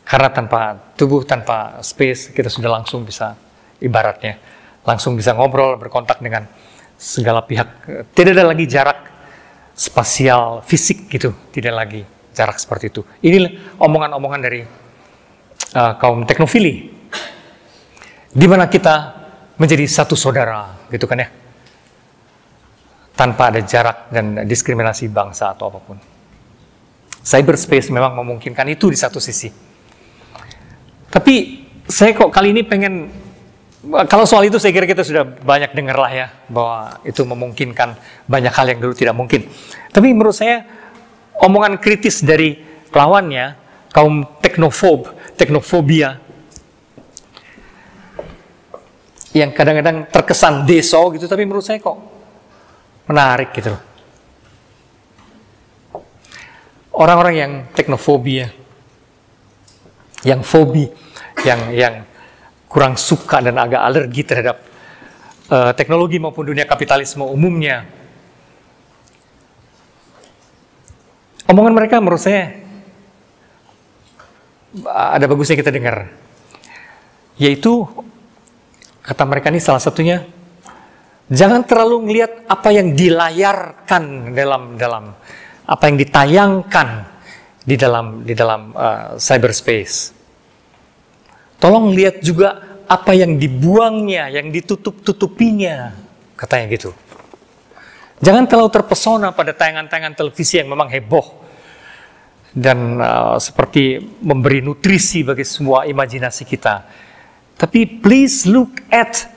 Karena tanpa tubuh, tanpa space, kita sudah langsung bisa, ibaratnya, langsung bisa ngobrol, berkontak dengan segala pihak. Tidak ada lagi jarak spasial fisik gitu, tidak lagi jarak seperti itu. Ini omongan-omongan dari kaum teknofili, di mana kita menjadi satu saudara, gitu kan ya, tanpa ada jarak dan diskriminasi bangsa atau apapun. Cyberspace memang memungkinkan itu di satu sisi. Tapi saya kok kali ini pengen, kalau soal itu saya kira kita sudah banyak dengar lah ya, bahwa itu memungkinkan banyak hal yang dulu tidak mungkin. Tapi menurut saya, omongan kritis dari lawannya, kaum teknofobia, yang kadang-kadang terkesan deso gitu, tapi menurut saya kok menarik gitu loh. Orang-orang yang teknofobia, yang fobi, yang kurang suka dan agak alergi terhadap teknologi maupun dunia kapitalisme umumnya. Omongan mereka menurut saya ada bagusnya kita dengar. Yaitu, kata mereka ini salah satunya, jangan terlalu melihat apa yang dilayarkan dalam apa yang ditayangkan di dalam cyberspace. Tolong lihat juga apa yang dibuangnya, yang ditutup-tutupinya, katanya gitu. Jangan terlalu terpesona pada tayangan-tayangan televisi yang memang heboh dan seperti memberi nutrisi bagi semua imajinasi kita. Tapi please look at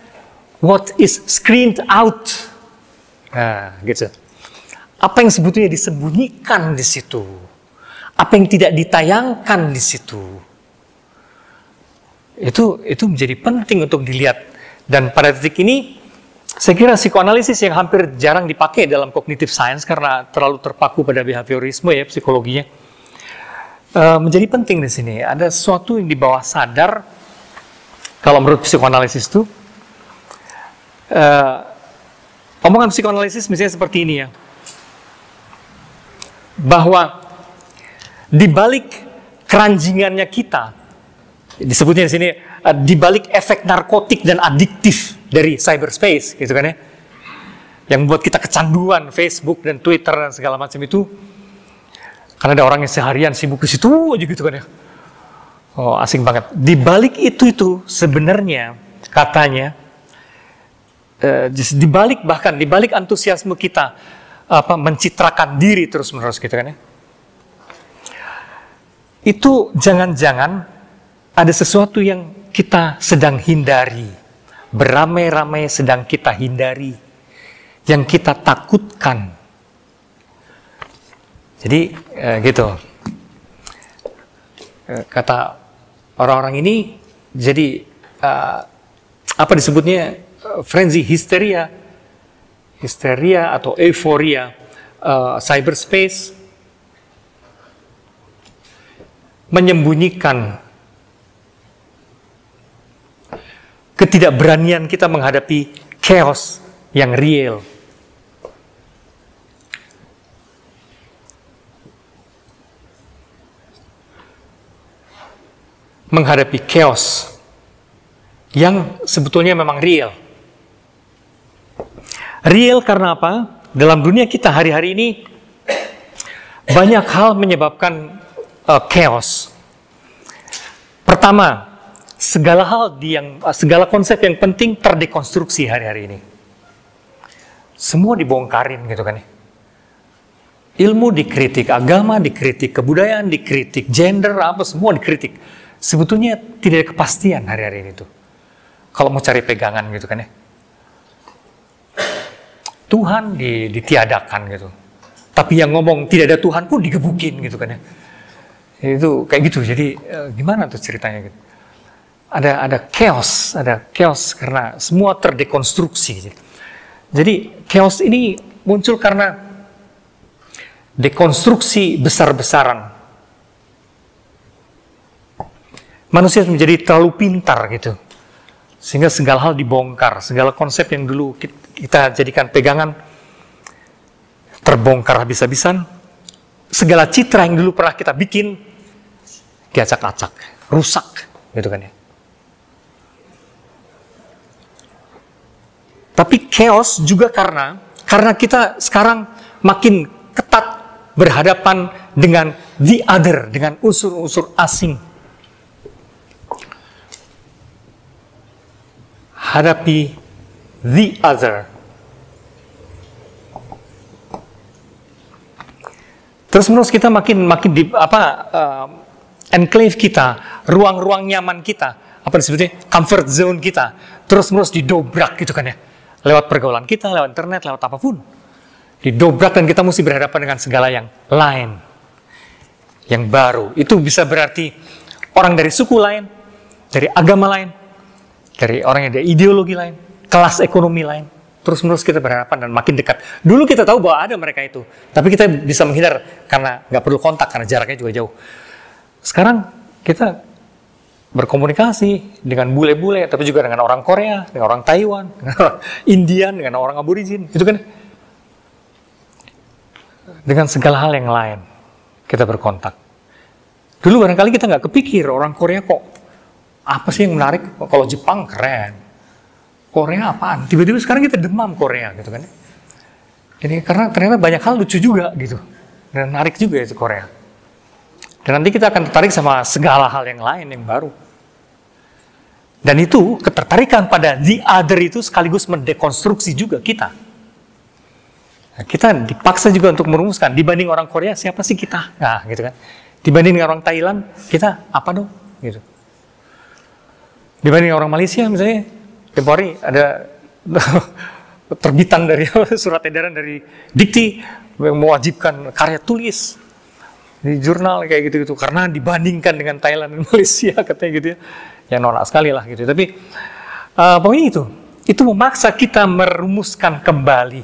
what is screened out. Nah, gitu. Apa yang sebetulnya disembunyikan di situ? Apa yang tidak ditayangkan di situ? Itu menjadi penting untuk dilihat. Dan pada titik ini, saya kira psikoanalisis yang hampir jarang dipakai dalam cognitive science karena terlalu terpaku pada behaviorisme ya, psikologinya, menjadi penting di sini. Ada sesuatu yang di bawah sadar, kalau menurut psikoanalisis itu, omongan psikoanalisis misalnya seperti ini ya, bahwa di balik keranjingannya kita, disebutnya di sini, di balik efek narkotik dan adiktif dari cyberspace, gitu kan ya, yang membuat kita kecanduan Facebook dan Twitter dan segala macam itu, karena ada orang yang seharian sibuk di situ aja gitu kan ya. Oh, asing banget. Di balik itu sebenarnya katanya, bahkan di balik antusiasme kita mencitrakan diri terus-menerus gitu kan ya, itu jangan-jangan ada sesuatu yang kita sedang hindari, beramai-ramai sedang kita hindari, yang kita takutkan. Jadi gitu, kata orang-orang ini, jadi apa disebutnya, frenzy hysteria atau euforia cyberspace menyembunyikan ketidakberanian kita menghadapi chaos yang real. Menghadapi chaos yang sebetulnya memang real. Real karena apa? Dalam dunia kita hari-hari ini banyak hal menyebabkan chaos. Pertama, segala konsep yang penting terdekonstruksi hari-hari ini. Semua dibongkarin gitu kan ya. Ilmu dikritik, agama dikritik, kebudayaan dikritik, gender apa semua dikritik. Sebetulnya tidak ada kepastian hari-hari ini tuh. Kalau mau cari pegangan gitu kan ya. Tuhan ditiadakan gitu. Tapi yang ngomong tidak ada Tuhan pun digebukin gitu kan ya. Itu kayak gitu. Jadi gimana tuh ceritanya gitu. Ada chaos karena semua terdekonstruksi. Jadi chaos ini muncul karena dekonstruksi besar-besaran. Manusia menjadi terlalu pintar gitu, sehingga segala hal dibongkar, segala konsep yang dulu kita jadikan pegangan terbongkar habis-habisan, segala citra yang dulu pernah kita bikin diacak-acak, rusak, gitu kan ya. Tapi chaos juga karena kita sekarang makin ketat berhadapan dengan the other, dengan unsur-unsur asing. Hadapi the other. Terus menerus kita makin di enclave kita, ruang-ruang nyaman kita, apa disebutnya comfort zone kita, terus menerus didobrak gitu kan ya, lewat pergaulan kita, lewat internet, lewat apapun, didobrak dan kita mesti berhadapan dengan segala yang lain, yang baru. Itu bisa berarti orang dari suku lain, dari agama lain, dari orang yang ada ideologi lain, kelas ekonomi lain. Terus menerus kita berhadapan dan makin dekat. Dulu kita tahu bahwa ada mereka itu, tapi kita bisa menghindar karena nggak perlu kontak karena jaraknya juga jauh. Sekarang kita berkomunikasi dengan bule-bule, tapi juga dengan orang Korea, dengan orang Taiwan, dengan orang Indian, dengan orang aborigin, itu kan. Dengan segala hal yang lain kita berkontak. Dulu barangkali kita nggak kepikir orang Korea kok apa sih yang menarik? Kalau Jepang keren. Korea apaan? Tiba-tiba sekarang kita demam Korea gitu kan. Ini karena ternyata banyak hal lucu juga gitu. Dan menarik juga itu Korea. Dan nanti kita akan tertarik sama segala hal yang lain yang baru. Dan itu ketertarikan pada the other itu sekaligus mendekonstruksi juga kita. Nah, kita dipaksa juga untuk merumuskan dibanding orang Korea siapa sih kita? Nah, gitu kan. Dibanding orang Thailand kita apa dong? Gitu. Dibanding orang Malaysia misalnya tempo hari ada terbitan dari surat edaran dari Dikti yang mewajibkan karya tulis di jurnal kayak gitu-gitu karena dibandingkan dengan Thailand dan Malaysia katanya gitu ya. Ya norak sekali lah gitu. Tapi pokoknya itu memaksa kita merumuskan kembali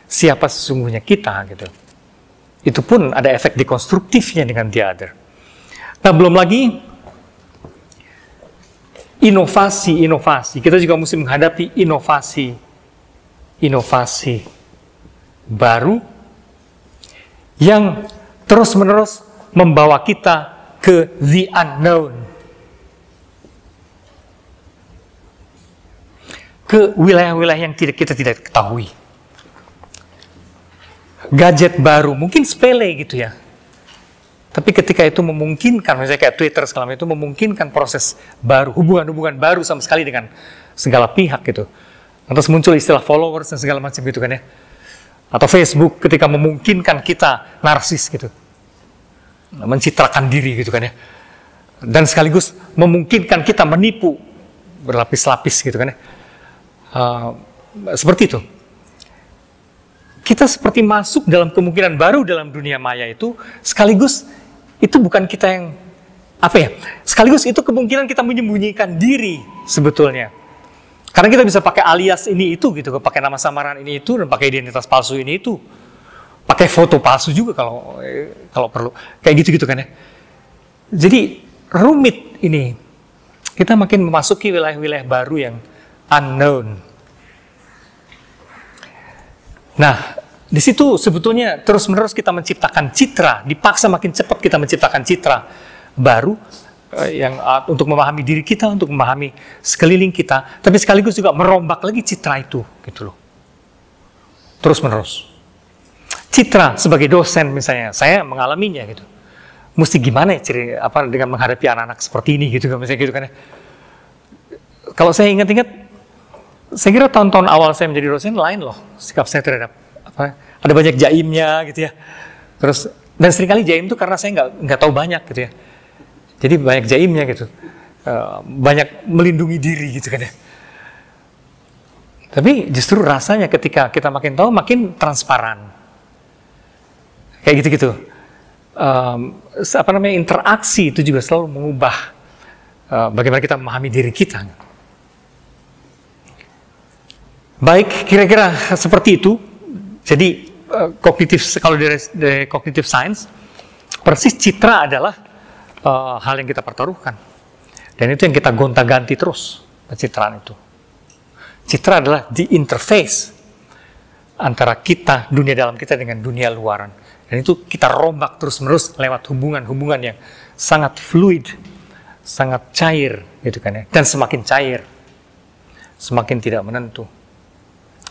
siapa sesungguhnya kita gitu. Itu pun ada efek dekonstruktifnya dengan the other. Nah, belum lagi inovasi. Kita juga mesti menghadapi inovasi baru yang terus-menerus membawa kita ke the unknown. Ke wilayah-wilayah yang kita tidak ketahui. Gadget baru, mungkin sepele gitu ya. Tapi ketika itu memungkinkan, misalnya kayak Twitter segala macam itu memungkinkan proses baru, hubungan-hubungan baru sama sekali dengan segala pihak gitu. Terus muncul istilah followers dan segala macam gitu kan ya. Atau Facebook ketika memungkinkan kita narsis gitu. Mencitrakan diri gitu kan ya. Dan sekaligus memungkinkan kita menipu berlapis-lapis gitu kan ya. Seperti itu. Kita seperti masuk dalam kemungkinan baru dalam dunia maya itu, sekaligus itu bukan kita yang, sekaligus itu kemungkinan kita menyembunyikan diri sebetulnya. Karena kita bisa pakai alias ini itu gitu, pakai nama samaran ini itu, dan pakai identitas palsu ini itu. Pakai foto palsu juga kalau perlu. Kayak gitu-gitu kan ya. Jadi rumit ini. Kita makin memasuki wilayah-wilayah baru yang unknown. Nah, di situ sebetulnya terus-menerus kita menciptakan citra, dipaksa makin cepat kita menciptakan citra baru yang untuk memahami diri kita, untuk memahami sekeliling kita, tapi sekaligus juga merombak lagi citra itu, gitu loh. Terus-menerus. Citra sebagai dosen misalnya, saya mengalaminya gitu. Mesti gimana ya dengan menghadapi anak-anak seperti ini gitu, misalnya gitu kan ya. Kalau saya ingat-ingat, saya kira tahun-tahun awal saya menjadi dosen lain loh sikap saya terhadap ada banyak jaimnya gitu ya. Terus dan seringkali jaim itu karena saya nggak tahu banyak gitu ya. Jadi banyak jaimnya gitu, banyak melindungi diri gitu kan ya. Tapi justru rasanya ketika kita makin tahu makin transparan, kayak gitu-gitu. Interaksi itu juga selalu mengubah bagaimana kita memahami diri kita. Baik, kira-kira seperti itu. Jadi kalau dari cognitive science, persis citra adalah hal yang kita pertaruhkan. Dan itu yang kita gonta-ganti terus, pencitraan itu. Citra adalah the interface antara kita, dunia dalam kita dengan dunia luaran. Dan itu kita rombak terus-menerus lewat hubungan-hubungan yang sangat fluid, sangat cair, gitu kan ya. Dan semakin cair, semakin tidak menentu.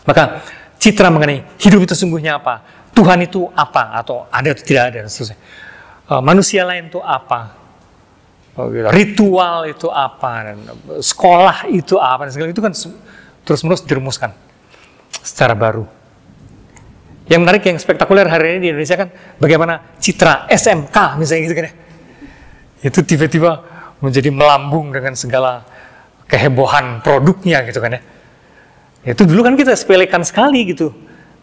Maka citra mengenai hidup itu sungguhnya apa, Tuhan itu apa, atau ada atau tidak ada, dan seterusnya. Manusia lain itu apa, ritual itu apa, dan sekolah itu apa, dan segala itu kan terus-menerus dirumuskan secara baru. Yang menarik, yang spektakuler hari ini di Indonesia kan bagaimana citra SMK misalnya gitu kan ya. Itu tiba-tiba menjadi melambung dengan segala kehebohan produknya gitu kan ya. Itu dulu kan kita sepelekan sekali gitu.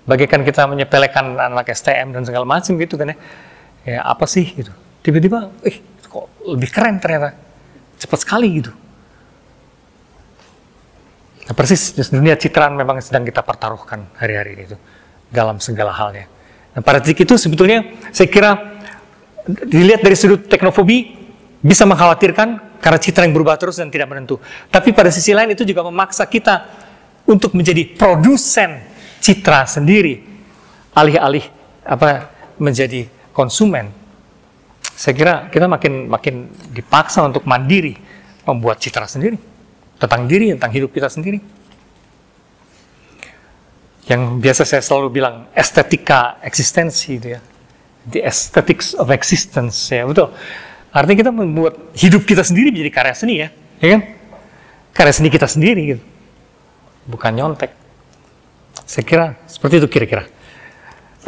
Bagaikan kita menyepelekan anak STM dan segala macam gitu kan ya. Ya apa sih gitu. Tiba-tiba, kok lebih keren ternyata. Cepat sekali gitu. Nah, persis dunia citraan memang sedang kita pertaruhkan hari-hari ini itu. Dalam segala halnya. Nah, pada titik itu sebetulnya saya kira dilihat dari sudut teknofobi bisa mengkhawatirkan karena citra yang berubah terus dan tidak menentu. Tapi pada sisi lain itu juga memaksa kita untuk menjadi produsen citra sendiri alih-alih menjadi konsumen. Saya kira kita makin dipaksa untuk mandiri membuat citra sendiri tentang diri, tentang hidup kita sendiri. Yang biasa saya selalu bilang estetika eksistensi itu ya, the aesthetics of existence ya, betul. Artinya kita membuat hidup kita sendiri menjadi karya seni ya kan? Karya seni kita sendiri gitu, bukan nyontek. Saya kira seperti itu kira-kira.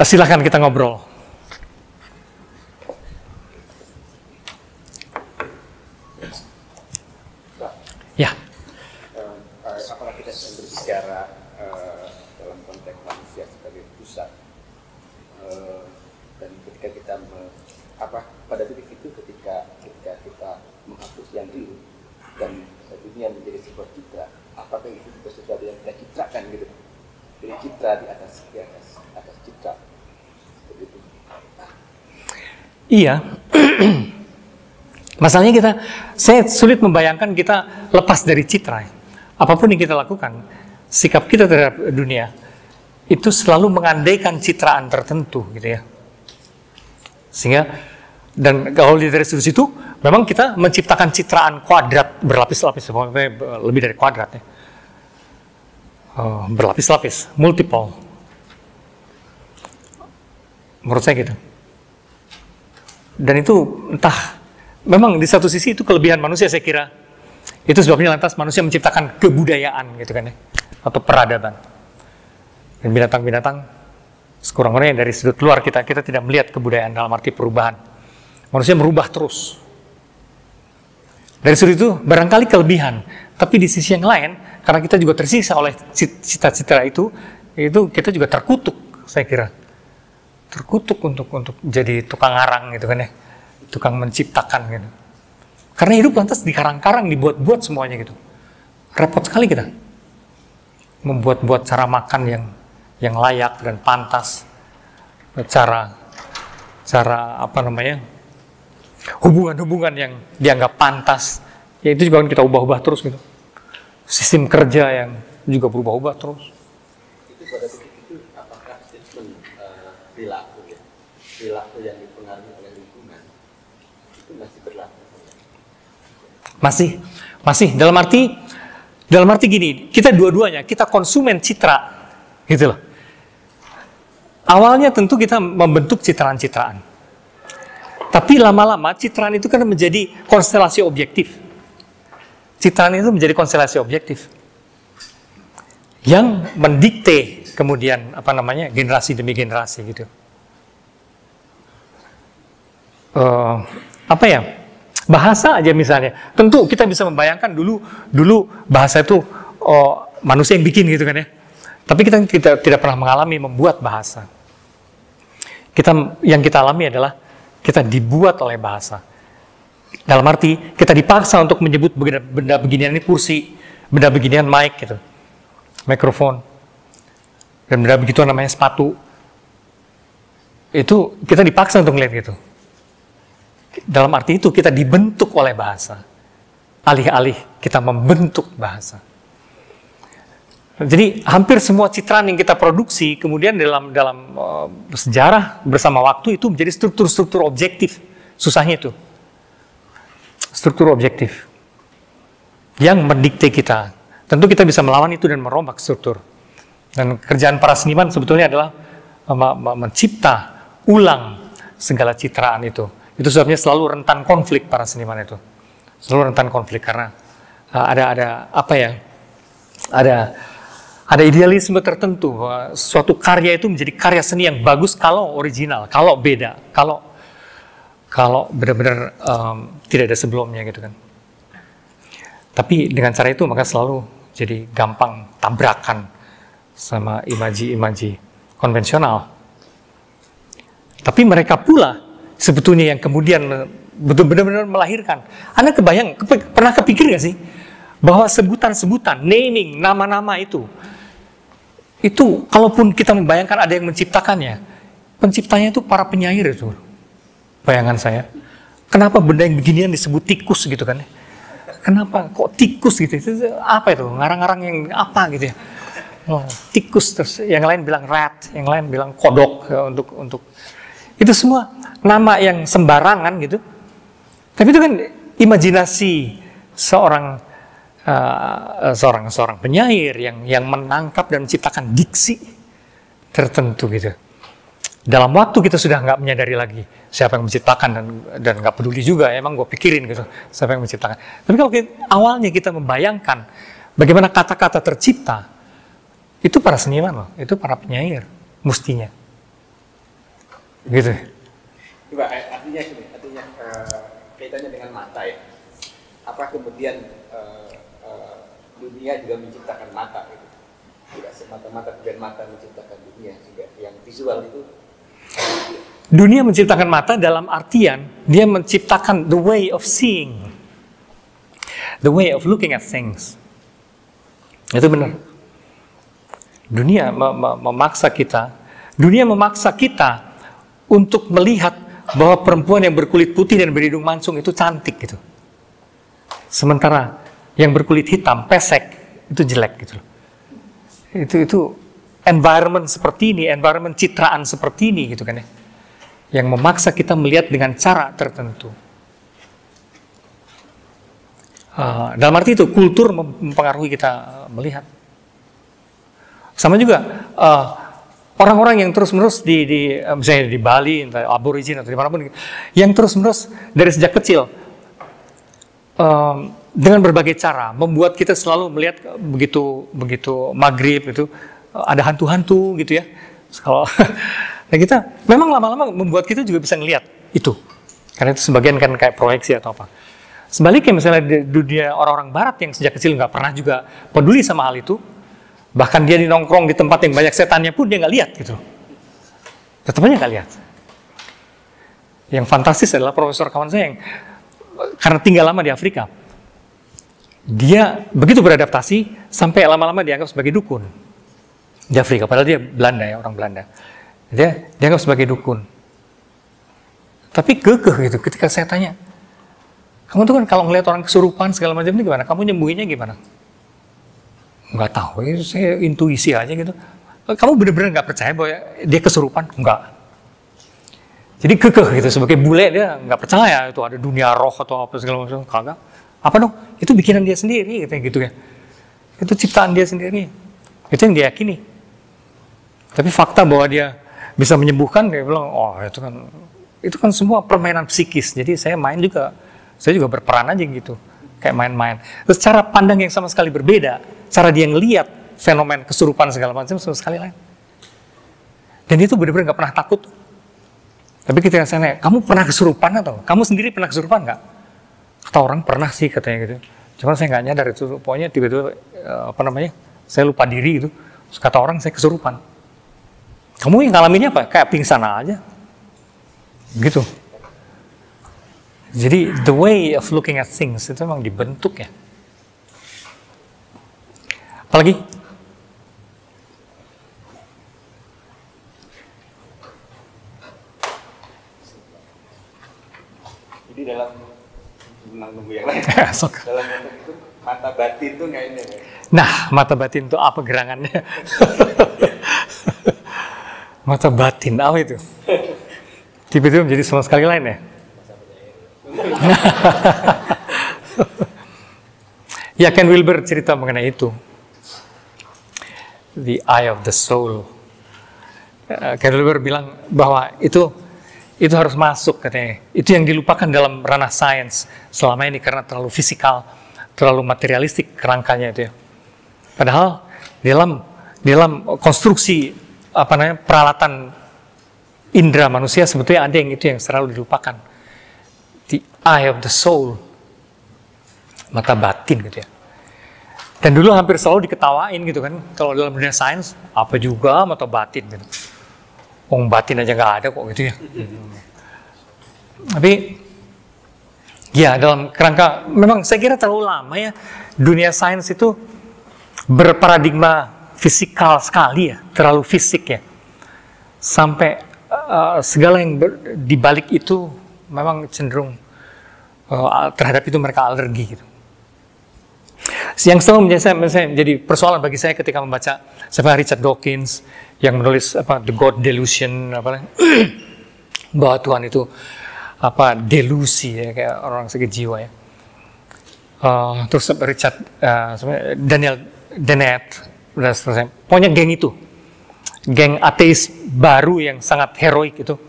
Silahkan kita ngobrol. Ya. Apakah kita berbicara dalam konteks manusia sebagai pusat, dan ketika kita pada titik itu ketika kita menghapus yang dulu dan dunia menjadi sebuah citra, apakah itu juga sesuatu yang kita citrakan gitu? Jadi citra di atas citra seperti itu. Iya. Masalahnya saya sulit membayangkan kita lepas dari citra. Apapun yang kita lakukan, sikap kita terhadap dunia itu selalu mengandaikan citraan tertentu gitu ya. Sehingga, dan kalau dari sudut situ, memang kita menciptakan citraan kuadrat berlapis-lapis, lebih dari kuadrat ya. Berlapis-lapis, multiple. Menurut saya gitu. Dan itu entah, memang di satu sisi itu kelebihan manusia saya kira. Itu sebabnya lantas manusia menciptakan kebudayaan gitu kan ya, atau peradaban. Dan binatang-binatang sekurang-kurangnya dari sudut luar kita tidak melihat kebudayaan dalam arti perubahan. Manusia merubah terus. Dari sudut itu barangkali kelebihan, tapi di sisi yang lain karena kita juga tersisa oleh cita-cita itu kita juga terkutuk, saya kira. Terkutuk untuk jadi tukang ngarang gitu kan ya, tukang menciptakan gitu. Karena hidup lantas dikarang-karang, dibuat-buat semuanya gitu. Repot sekali kita membuat-buat cara makan yang layak dan pantas, cara hubungan-hubungan yang dianggap pantas, ya itu juga kan kita ubah-ubah terus gitu. Sistem kerja yang juga berubah-ubah terus. Itu pada titik itu apakah statement perilaku yang dipengaruhi oleh lingkungan itu masih berlaku? Masih dalam arti gini, kita dua-duanya kita konsumen citra gitu loh. Awalnya tentu kita membentuk citraan-citraan, tapi lama-lama citraan itu kan menjadi konstelasi objektif. Citraan itu menjadi konstelasi objektif yang mendikte kemudian generasi demi generasi gitu. Bahasa aja misalnya, tentu kita bisa membayangkan dulu bahasa itu manusia yang bikin gitu kan ya. Tapi kita tidak pernah mengalami membuat bahasa. Yang kita alami adalah kita dibuat oleh bahasa. Dalam arti kita dipaksa untuk menyebut benda beginian ini kursi, benda beginian mic gitu, mikrofon, dan benda begitu namanya sepatu. Itu kita dipaksa untuk melihat gitu. Dalam arti itu kita dibentuk oleh bahasa, alih-alih kita membentuk bahasa. Jadi hampir semua citraan yang kita produksi kemudian dalam sejarah bersama waktu itu menjadi struktur-struktur objektif. Susahnya itu, struktur objektif yang mendikte kita. Tentu kita bisa melawan itu dan merombak struktur. Dan kerjaan para seniman sebetulnya adalah mencipta ulang segala citraan itu. Itu sebabnya selalu rentan konflik para seniman itu. Selalu rentan konflik karena ada idealisme tertentu bahwa suatu karya itu menjadi karya seni yang bagus kalau original, kalau beda, kalau benar-benar tidak ada sebelumnya gitu kan. Tapi dengan cara itu maka selalu jadi gampang tabrakan sama imaji-imaji konvensional. Tapi mereka pula sebetulnya yang kemudian benar-benar melahirkan. Anda pernah kepikir nggak sih bahwa sebutan-sebutan, naming, nama-nama itu kalaupun kita membayangkan ada yang menciptakannya, penciptanya itu para penyair itu. Bayangan saya, kenapa benda yang beginian disebut tikus gitu kan? Kenapa kok tikus gitu? Itu apa itu? Ngarang-ngarang yang apa gitu ya? Oh, tikus, terus yang lain bilang rat, yang lain bilang kodok ya, untuk itu semua nama yang sembarangan gitu. Tapi itu kan imajinasi seorang penyair yang menangkap dan menciptakan diksi tertentu gitu. Dalam waktu kita sudah nggak menyadari lagi siapa yang menciptakan dan nggak peduli juga, emang gue pikirin gitu siapa yang menciptakan. Tapi kalau awalnya kita membayangkan bagaimana kata-kata tercipta, itu para seniman loh, itu para penyair mestinya, gitu. Coba artinya kaitannya dengan mata ya. Apa kemudian dunia juga menciptakan mata gitu? Tidak semata-mata kemudian mata menciptakan dunia juga, yang visual itu. Dunia menciptakan mata dalam artian dia menciptakan the way of seeing, the way of looking at things. Itu benar. Dunia memaksa kita untuk melihat bahwa perempuan yang berkulit putih dan berhidung mancung itu cantik gitu. Sementara yang berkulit hitam, pesek, itu jelek gitu. Itu environment seperti ini, environment citraan seperti ini gitu kan ya, yang memaksa kita melihat dengan cara tertentu. Dalam arti itu kultur mempengaruhi kita melihat. Sama juga orang-orang yang terus-menerus misalnya di Bali, entah aborigin atau dimanapun, yang terus-menerus dari sejak kecil dengan berbagai cara membuat kita selalu melihat begitu maghrib itu ada hantu-hantu gitu ya. Kalau nah kita memang lama-lama membuat kita juga bisa ngelihat itu. Karena itu sebagian kan kayak proyeksi atau apa. Sebaliknya misalnya di dunia orang-orang barat yang sejak kecil nggak pernah juga peduli sama hal itu, bahkan dia nongkrong di tempat yang banyak setannya pun dia nggak lihat gitu. Tetap aja nggak lihat. Yang fantastis adalah profesor kawan saya yang karena tinggal lama di Afrika, dia begitu beradaptasi sampai lama-lama dianggap sebagai dukun di Afrika, padahal dia Belanda ya, orang Belanda. Dia dianggap sebagai dukun. Tapi kekeh gitu ketika saya tanya, kamu tuh kan kalau ngelihat orang kesurupan segala macam ini gimana? Kamu nyembuhinnya gimana? Nggak tahu, saya intuisi aja gitu. Kamu benar-benar nggak percaya bahwa dia kesurupan? Enggak. Jadi kekeh gitu, sebagai bule dia nggak percaya itu ada dunia roh atau apa segala macam. Kagak. Apa dong? Itu bikinan dia sendiri gitu ya. Itu ciptaan dia sendiri. Itu yang dia yakini. Tapi fakta bahwa dia bisa menyembuhkan, dia bilang, oh itu kan semua permainan psikis. Jadi saya juga berperan aja gitu, kayak main-main. Terus cara pandang yang sama sekali berbeda, cara dia ngelihat fenomen kesurupan segala macam sama sekali lain. Dan itu benar-benar nggak pernah takut. Tapi ketika saya nanya, kamu pernah kesurupan atau? Kamu sendiri pernah kesurupan nggak? Kata orang pernah sih katanya gitu. Cuma saya nggak nyadar itu, pokoknya tiba-tiba saya lupa diri gitu. Terus kata orang saya kesurupan. Kamu yang ngalaminnya apa? Kayak pingsan aja. Gitu. Jadi the way of looking at things itu memang dibentuk ya. Apalagi? Jadi dalam nunggu yang lain. Dalam konteks itu mata batin tuh nggak ini. Nah, mata batin itu apa gerangannya? Mata batin apa itu? Tiba-tiba menjadi sama sekali lain ya? Ya, Ken Wilber cerita mengenai itu. the eye of the soul. Candelabra bilang bahwa itu harus masuk katanya. Itu yang dilupakan dalam ranah sains selama ini karena terlalu fisikal, terlalu materialistik kerangkanya itu ya. Padahal dalam konstruksi peralatan indera manusia sebetulnya ada yang itu yang selalu dilupakan. The eye of the soul, mata batin gitu ya. Dan dulu hampir selalu diketawain gitu kan, kalau dalam dunia sains apa juga mata batin gitu. Batin aja nggak ada kok gitu ya. Tapi ya dalam kerangka memang saya kira terlalu lama ya dunia sains itu berparadigma fisikal sekali ya, terlalu fisik ya. Sampai segala yang dibalik itu memang cenderung terhadap itu mereka alergi gitu. Yang selalu menjadi persoalan bagi saya ketika membaca Richard Dawkins yang menulis The God Delusion, bahwa Tuhan itu delusi ya, kayak orang sakit jiwa ya. Terus Daniel Dennett dan seterusnya. Pokoknya geng ateis baru yang sangat heroik itu,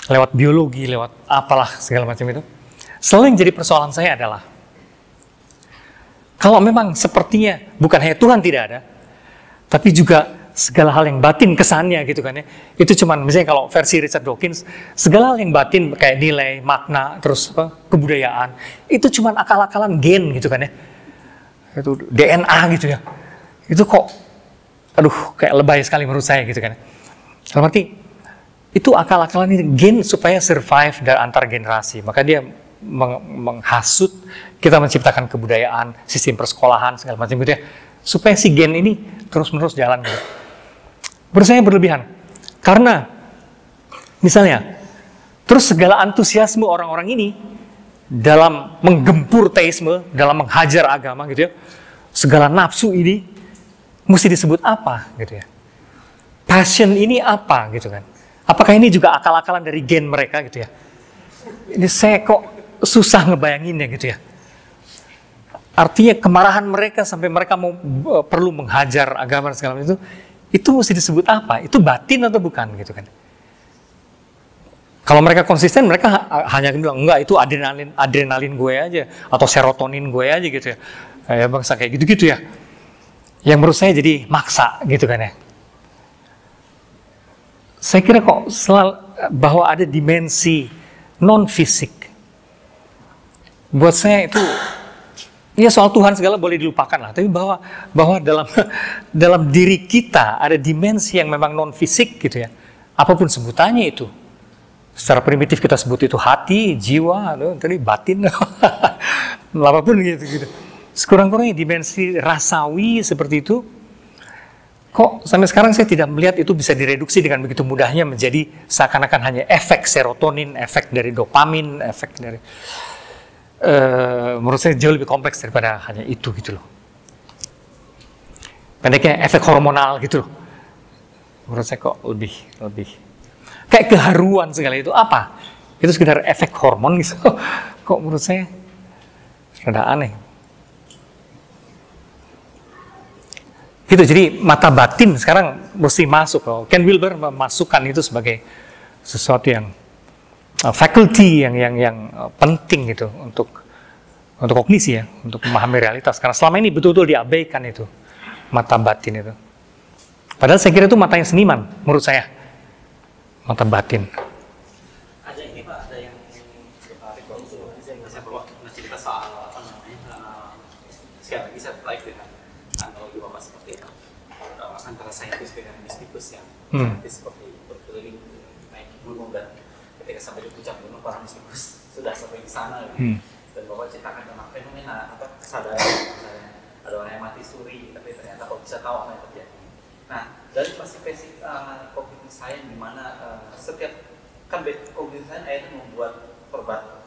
lewat biologi, lewat apalah segala macam itu. Selalu yang jadi persoalan saya adalah kalau memang sepertinya bukan hanya Tuhan tidak ada, tapi juga segala hal yang batin kesannya gitu kan ya. Itu cuman misalnya kalau versi Richard Dawkins, segala hal yang batin kayak nilai, makna, terus kebudayaan, itu cuman akal-akalan gen gitu kan ya. Itu DNA gitu ya. Itu kok kayak lebay sekali menurut saya gitu kan. Dalam arti itu akal-akalan ini gen supaya survive dari antar generasi. Maka dia menghasut kita menciptakan kebudayaan, sistem persekolahan segala macam gitu ya, supaya si gen ini terus-menerus jalan gitu. Menurut saya berlebihan. Karena misalnya terus segala antusiasme orang-orang ini dalam menggempur teisme, dalam menghajar agama gitu ya, segala nafsu ini mesti disebut apa gitu ya. Passion ini apa gitu kan. Apakah ini juga akal-akalan dari gen mereka gitu ya. Ini saya kok susah ngebayanginnya gitu ya. Artinya kemarahan mereka sampai mereka mau perlu menghajar agama dan segala macam itu mesti disebut apa? Itu batin atau bukan gitu kan. Kalau mereka konsisten, mereka hanya bilang enggak, itu adrenalin gue aja atau serotonin gue aja gitu ya. Ya bangsa kayak gitu-gitu ya. Yang menurut saya jadi maksa gitu kan ya. Saya kira kok bahwa ada dimensi non fisik. Buat saya itu ya soal Tuhan segala boleh dilupakan lah, tapi bahwa dalam diri kita ada dimensi yang memang non fisik gitu ya. Apapun sebutannya itu. Secara primitif kita sebut itu hati, jiwa, tadi batin, apapun gitu. Sekurang-kurangnya dimensi rasawi seperti itu. Kok sampai sekarang saya tidak melihat itu bisa direduksi dengan begitu mudahnya menjadi seakan-akan hanya efek serotonin, efek dari dopamin, efek dari menurut saya jauh lebih kompleks daripada hanya itu gitu loh. Pendeknya efek hormonal gitu loh. Menurut saya kok lebih kayak keharuan segala itu apa? Itu sekedar efek hormon gitu. Kok menurut saya rada aneh. Gitu, jadi mata batin sekarang mesti masuk loh. Ken Wilber memasukkan itu sebagai sesuatu yang faculty yang penting gitu untuk kognisi ya, untuk memahami realitas. Karena selama ini betul-betul diabaikan itu mata batin itu. Padahal saya kira itu matanya seniman, menurut saya mata batin. Ada ini Pak, ada yang tertarik waktu saya bawa cerita soal sekali lagi saya tertarik dengan analogi Bapak seperti itu antara saintis dengan mistikus yang saintis seperti berkeliling naik gunung dan ketika sampai di puncak gunung para mistikus sudah sampai di sana dan Bapak ceritakan tentang fenomena kesadaran ada orang yang mati suri tapi ternyata kok bisa tahu apa yang terjadi. Nah dari perspektif kognitif sains di mana setiap kan kognitif sains itu membuat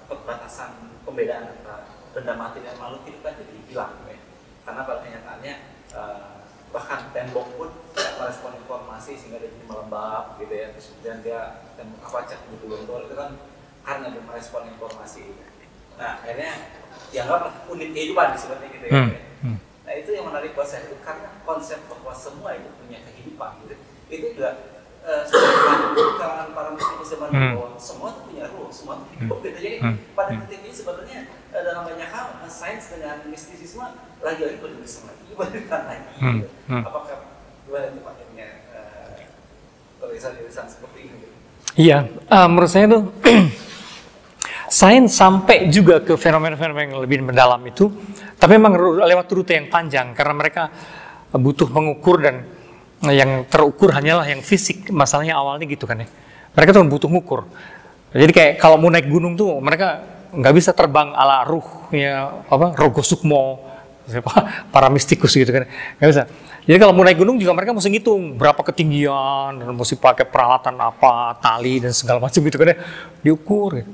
perbatasan pembedaan antara benda mati dan makhluk hidup kan jadi hilang ya. Karena pada kenyataannya bahkan tembok pun tidak merespon informasi sehingga dia jadi melembab gitu ya, terus kemudian dia cat gitu itu kan karena dia merespon informasi. Nah akhirnya dianggap unit kehidupan disebutnya gitu ya. Nah itu yang menarik buat saya itu karena konsep bahwa semua itu punya kehidupan gitu. Itu juga kalangan para mistikus zaman bahwa semua itu punya ruh, semua itu hidup gitu. Jadi pada titik ini sebetulnya dalam banyak hal sains dengan mistisisme lagi-lagi berurusan lagi, berurusan lagi. Gitu. Apakah gimana itu pakainya tulisan-tulisan seperti ini? Gitu? Iya, menurut saya tuh sains sampai juga ke fenomena-fenomena yang lebih mendalam itu, tapi memang lewat rute yang panjang karena mereka butuh mengukur dan yang terukur hanyalah yang fisik. Masalahnya awalnya gitu kan ya. Mereka tuh butuh ngukur. Jadi kayak kalau mau naik gunung tuh mereka nggak bisa terbang ala ruhnya Rogo Sukmo, para mistikus gitu kan. Nggak bisa. Jadi kalau mau naik gunung juga mereka mesti ngitung berapa ketinggian dan mesti pakai peralatan apa, tali dan segala macam gitu kan ya. Diukur. Gitu.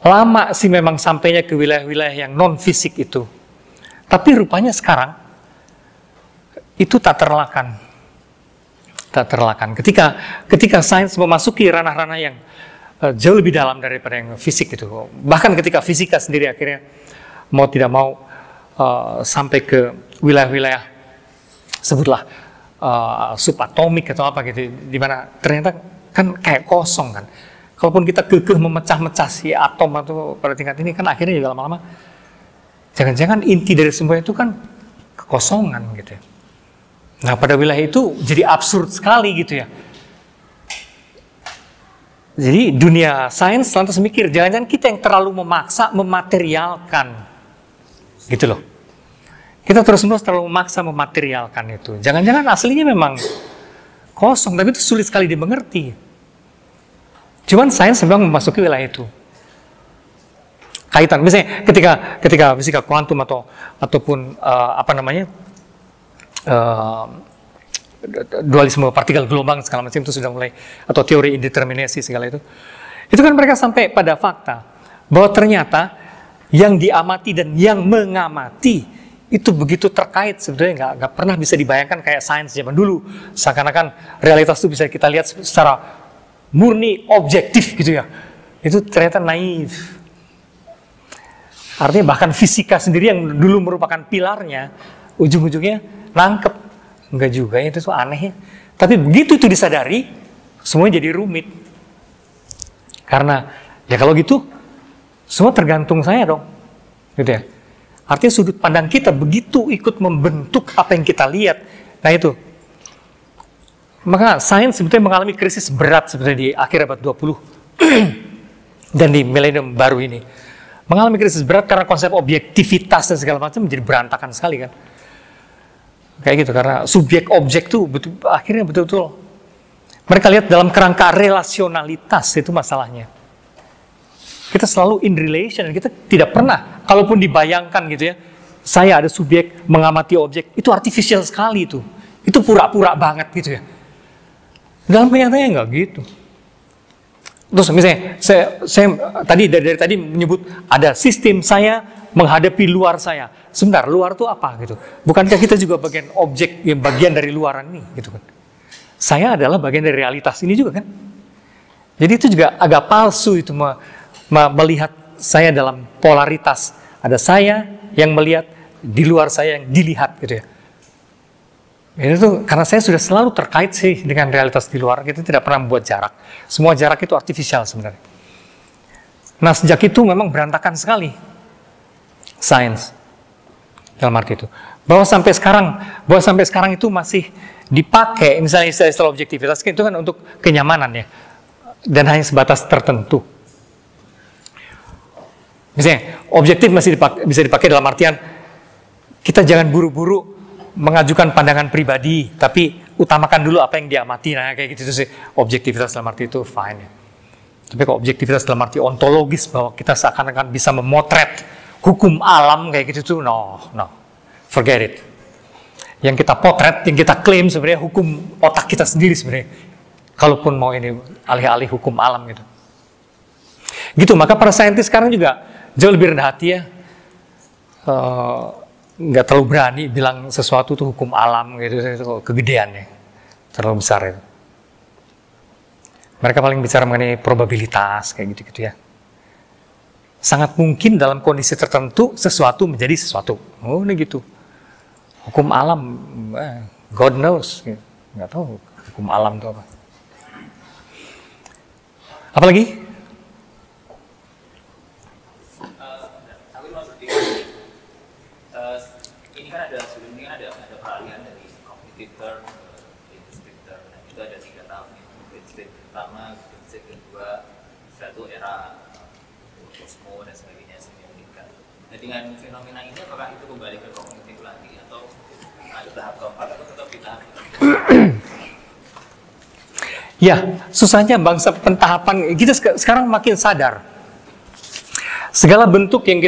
Lama sih memang sampainya ke wilayah-wilayah yang non fisik itu. Tapi rupanya sekarang itu tak terelakkan. Ketika sains memasuki ranah-ranah yang jauh lebih dalam daripada yang fisik itu. Bahkan ketika fisika sendiri akhirnya mau tidak mau sampai ke wilayah-wilayah sebutlah subatomik atau apa gitu, di mana ternyata kan kayak kosong kan. Kalaupun kita kekeh memecah-mecah si atom atau pada tingkat ini kan akhirnya juga lama-lama jangan-jangan inti dari semua itu kan kekosongan gitu ya. Nah pada wilayah itu jadi absurd sekali gitu ya. Jadi dunia sains lantas mikir, jangan-jangan kita yang terlalu memaksa mematerialkan gitu loh. Kita terus-menerus terlalu memaksa mematerialkan itu. Jangan-jangan aslinya memang kosong, tapi itu sulit sekali dimengerti. Cuman sains memang memasuki wilayah itu. Kaitan, misalnya ketika fisika kuantum ataupun dualisme partikel gelombang segala macam itu sudah mulai, atau teori indeterminasi segala itu kan mereka sampai pada fakta bahwa ternyata yang diamati dan yang mengamati itu begitu terkait, sebetulnya nggak pernah bisa dibayangkan kayak sains zaman dulu, seakan-akan realitas itu bisa kita lihat secara murni objektif gitu ya. Itu ternyata naif. Artinya bahkan fisika sendiri yang dulu merupakan pilarnya, ujung-ujungnya nangkep. Enggak juga, itu tuh aneh ya. Tapi begitu itu disadari, semuanya jadi rumit. Karena ya kalau gitu, semua tergantung saya dong. Gitu ya. Artinya sudut pandang kita begitu ikut membentuk apa yang kita lihat. Nah itu. Maka sains sebetulnya mengalami krisis berat sebetulnya di akhir abad 20 dan di milenium baru ini. Mengalami krisis berat karena konsep objektivitas dan segala macam menjadi berantakan sekali kan. Kayak gitu, karena subjek objek tuh akhirnya betul-betul mereka lihat dalam kerangka relasionalitas, itu masalahnya. Kita selalu in relation, kita tidak pernah, kalaupun dibayangkan gitu ya, saya ada subjek mengamati objek, itu artificial sekali itu pura-pura banget gitu ya. Dalam kenyataannya nggak gitu. Terus misalnya, saya dari tadi menyebut ada sistem saya menghadapi luar saya. Sebentar, luar itu apa gitu? Bukankah kita juga bagian objek, yang bagian dari luaran ini gitu kan? Saya adalah bagian dari realitas ini juga kan? Jadi itu juga agak palsu itu melihat saya dalam polaritas. Ada saya yang melihat, di luar saya yang dilihat gitu ya. Ini tuh karena saya sudah selalu terkait sih dengan realitas di luar, kita tidak pernah membuat jarak. Semua jarak itu artifisial sebenarnya. Nah sejak itu memang berantakan sekali sains dalam arti itu. Bahwa sampai sekarang itu masih dipakai, misalnya istilah objektivitas itu kan untuk kenyamanan ya, dan hanya sebatas tertentu. Misalnya objektif masih bisa dipakai dalam artian kita jangan buru-buru mengajukan pandangan pribadi, tapi utamakan dulu apa yang diamati. Nah kayak gitu sih objektivitas dalam arti itu fine ya. Tapi kalau objektivitas dalam arti ontologis bahwa kita seakan-akan bisa memotret hukum alam kayak gitu tuh no, forget it. Yang kita potret, yang kita klaim sebenarnya hukum otak kita sendiri sebenarnya. Kalaupun mau ini alih-alih hukum alam gitu. Gitu, maka para saintis sekarang juga jauh lebih rendah hati ya. Nggak terlalu berani bilang sesuatu itu hukum alam gitu, itu kegedeannya terlalu besar itu. Mereka paling bicara mengenai probabilitas kayak gitu-gitu ya. Sangat mungkin dalam kondisi tertentu sesuatu menjadi sesuatu. Oh ini gitu. Hukum alam, God knows, nggak tahu hukum alam itu apa. Apalagi? Aku mau berpikir, ini kan ada peralihan dari cognitive term ke linguistic term. Nah, itu ada 3 tahap nih. Linguistic pertama, linguistic kedua, satu era kosmo dan sebagainya semiotika. Nah, dengan fenomena ini apakah itu kembali ke kognitif lagi atau ada tahap keempat atau tetap di tahap Ya, susahnya bangsa pentahapan kita sekarang makin sadar. Segala bentuk yang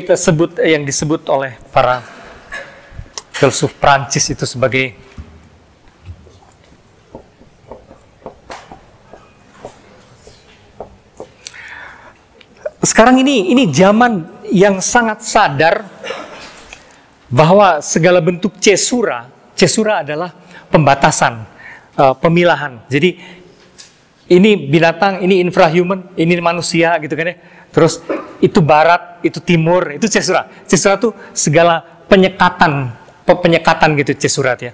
disebut oleh para filsuf Prancis itu sebagai sekarang ini zaman yang sangat sadar bahwa segala bentuk cesura adalah pembatasan, pemilahan. Jadi ini binatang, ini infrahuman, ini manusia gitu kan ya. Terus itu barat, itu timur, itu cesura. Cesura itu segala penyekatan gitu cesura ya.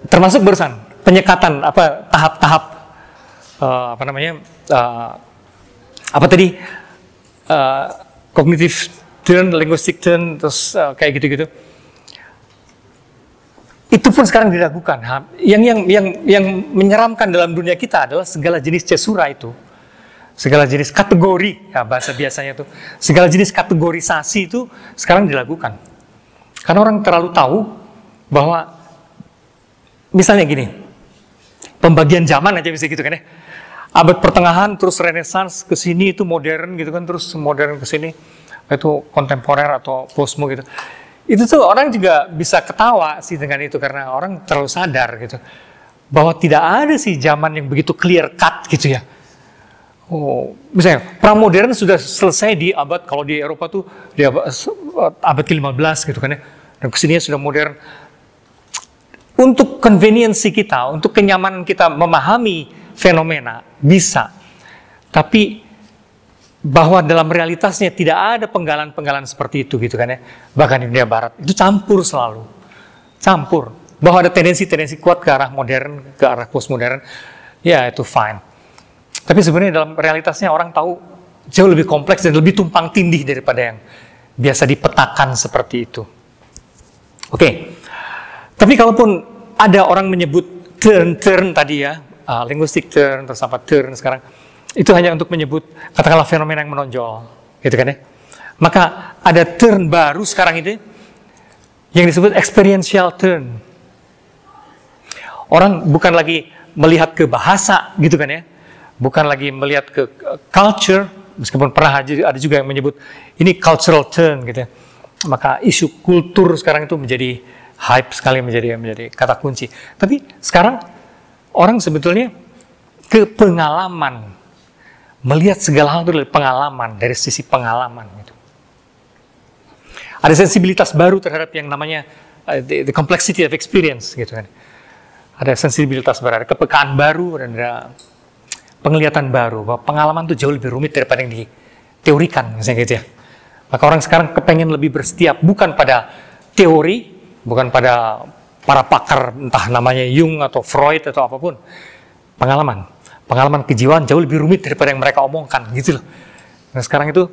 Termasuk barusan penyekatan tahap-tahap cognitive turn, linguistic turn, terus kayak gitu-gitu. Itu pun sekarang diragukan. Yang menyeramkan dalam dunia kita adalah segala jenis cesura itu, segala jenis kategori, ya bahasa biasanya itu, segala jenis kategorisasi itu sekarang dilakukan. Karena orang terlalu tahu bahwa, misalnya gini, pembagian zaman aja bisa gitu kan ya. Abad pertengahan, terus Renaissance ke sini itu modern gitu kan, terus modern ke sini itu kontemporer atau posmo gitu. Itu tuh orang juga bisa ketawa sih dengan itu karena orang terlalu sadar gitu bahwa tidak ada sih zaman yang begitu clear cut gitu ya. Oh, misalnya pramodern sudah selesai di abad, kalau di Eropa tuh di abad ke-15 gitu kan ya. Dan kesininya sudah modern. Untuk convenience kita, untuk kenyamanan kita memahami fenomena bisa. Tapi bahwa dalam realitasnya tidak ada penggalan-penggalan seperti itu gitu kan ya. Bahkan di dunia barat itu campur selalu. Campur. Bahwa ada tendensi-tendensi kuat ke arah modern, ke arah postmodern, ya itu fine. Tapi sebenarnya dalam realitasnya orang tahu jauh lebih kompleks dan lebih tumpang tindih daripada yang biasa dipetakan seperti itu. Oke. Tapi kalaupun ada orang menyebut turn tadi ya, linguistic turn, terus apa turn sekarang, itu hanya untuk menyebut katakanlah fenomena yang menonjol, gitu kan ya. Maka ada turn baru sekarang ini yang disebut experiential turn. Orang bukan lagi melihat ke bahasa, gitu kan ya. Bukan lagi melihat ke culture, meskipun pernah ada juga yang menyebut ini cultural turn, gitu ya. Maka isu kultur sekarang itu menjadi hype sekali, menjadi kata kunci. Tapi sekarang orang sebetulnya ke pengalaman, melihat segala hal itu dari pengalaman, dari sisi pengalaman gitu. Ada sensibilitas baru terhadap yang namanya the complexity of experience gitu kan. Ada sensibilitas baru, ada kepekaan baru, dan ada penglihatan baru bahwa pengalaman itu jauh lebih rumit daripada yang diteorikan misalnya gitu ya. Maka orang sekarang kepengen lebih bersetiap bukan pada teori, bukan pada para pakar entah namanya Jung atau Freud atau apapun. Pengalaman kejiwaan jauh lebih rumit daripada yang mereka omongkan gitu loh. Nah sekarang itu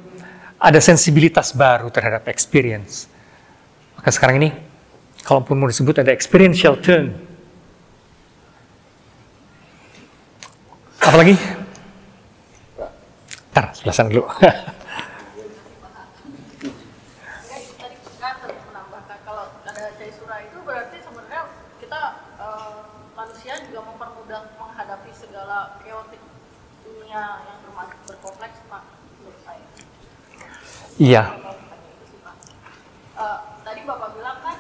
ada sensibilitas baru terhadap experience. Maka sekarang ini kalaupun mau disebut ada experiential turn. Apalagi? Ntar sebelah sana dulu. yang berkompleks Pak, menurut saya. Iya. Tadi Bapak bilang kan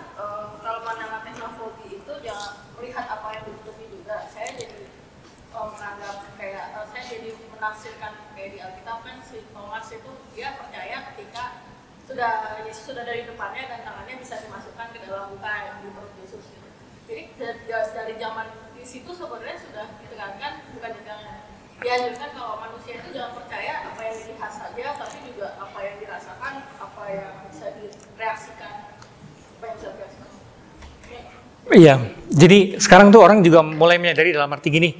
kalau menangani teknologi itu jangan melihat apa yang ditutupi juga. Saya jadi menganggap kayak saya jadi menafsirkan kayak di Alkitab kan si Thomas itu dia percaya ketika Yesus sudah dari depannya dan tangannya bisa dimasukkan ke dalam luka yang di perut Yesus gitu. Jadi dari zaman di situ sebenarnya sudah ditekankan bukan jangan dianjurkan kalau manusia itu jangan percaya apa yang dilihat saja, tapi juga apa yang dirasakan, apa yang bisa direaksikan, apa yang bisa dirasakan. Iya, jadi sekarang tuh orang juga mulai menyadari dalam arti gini,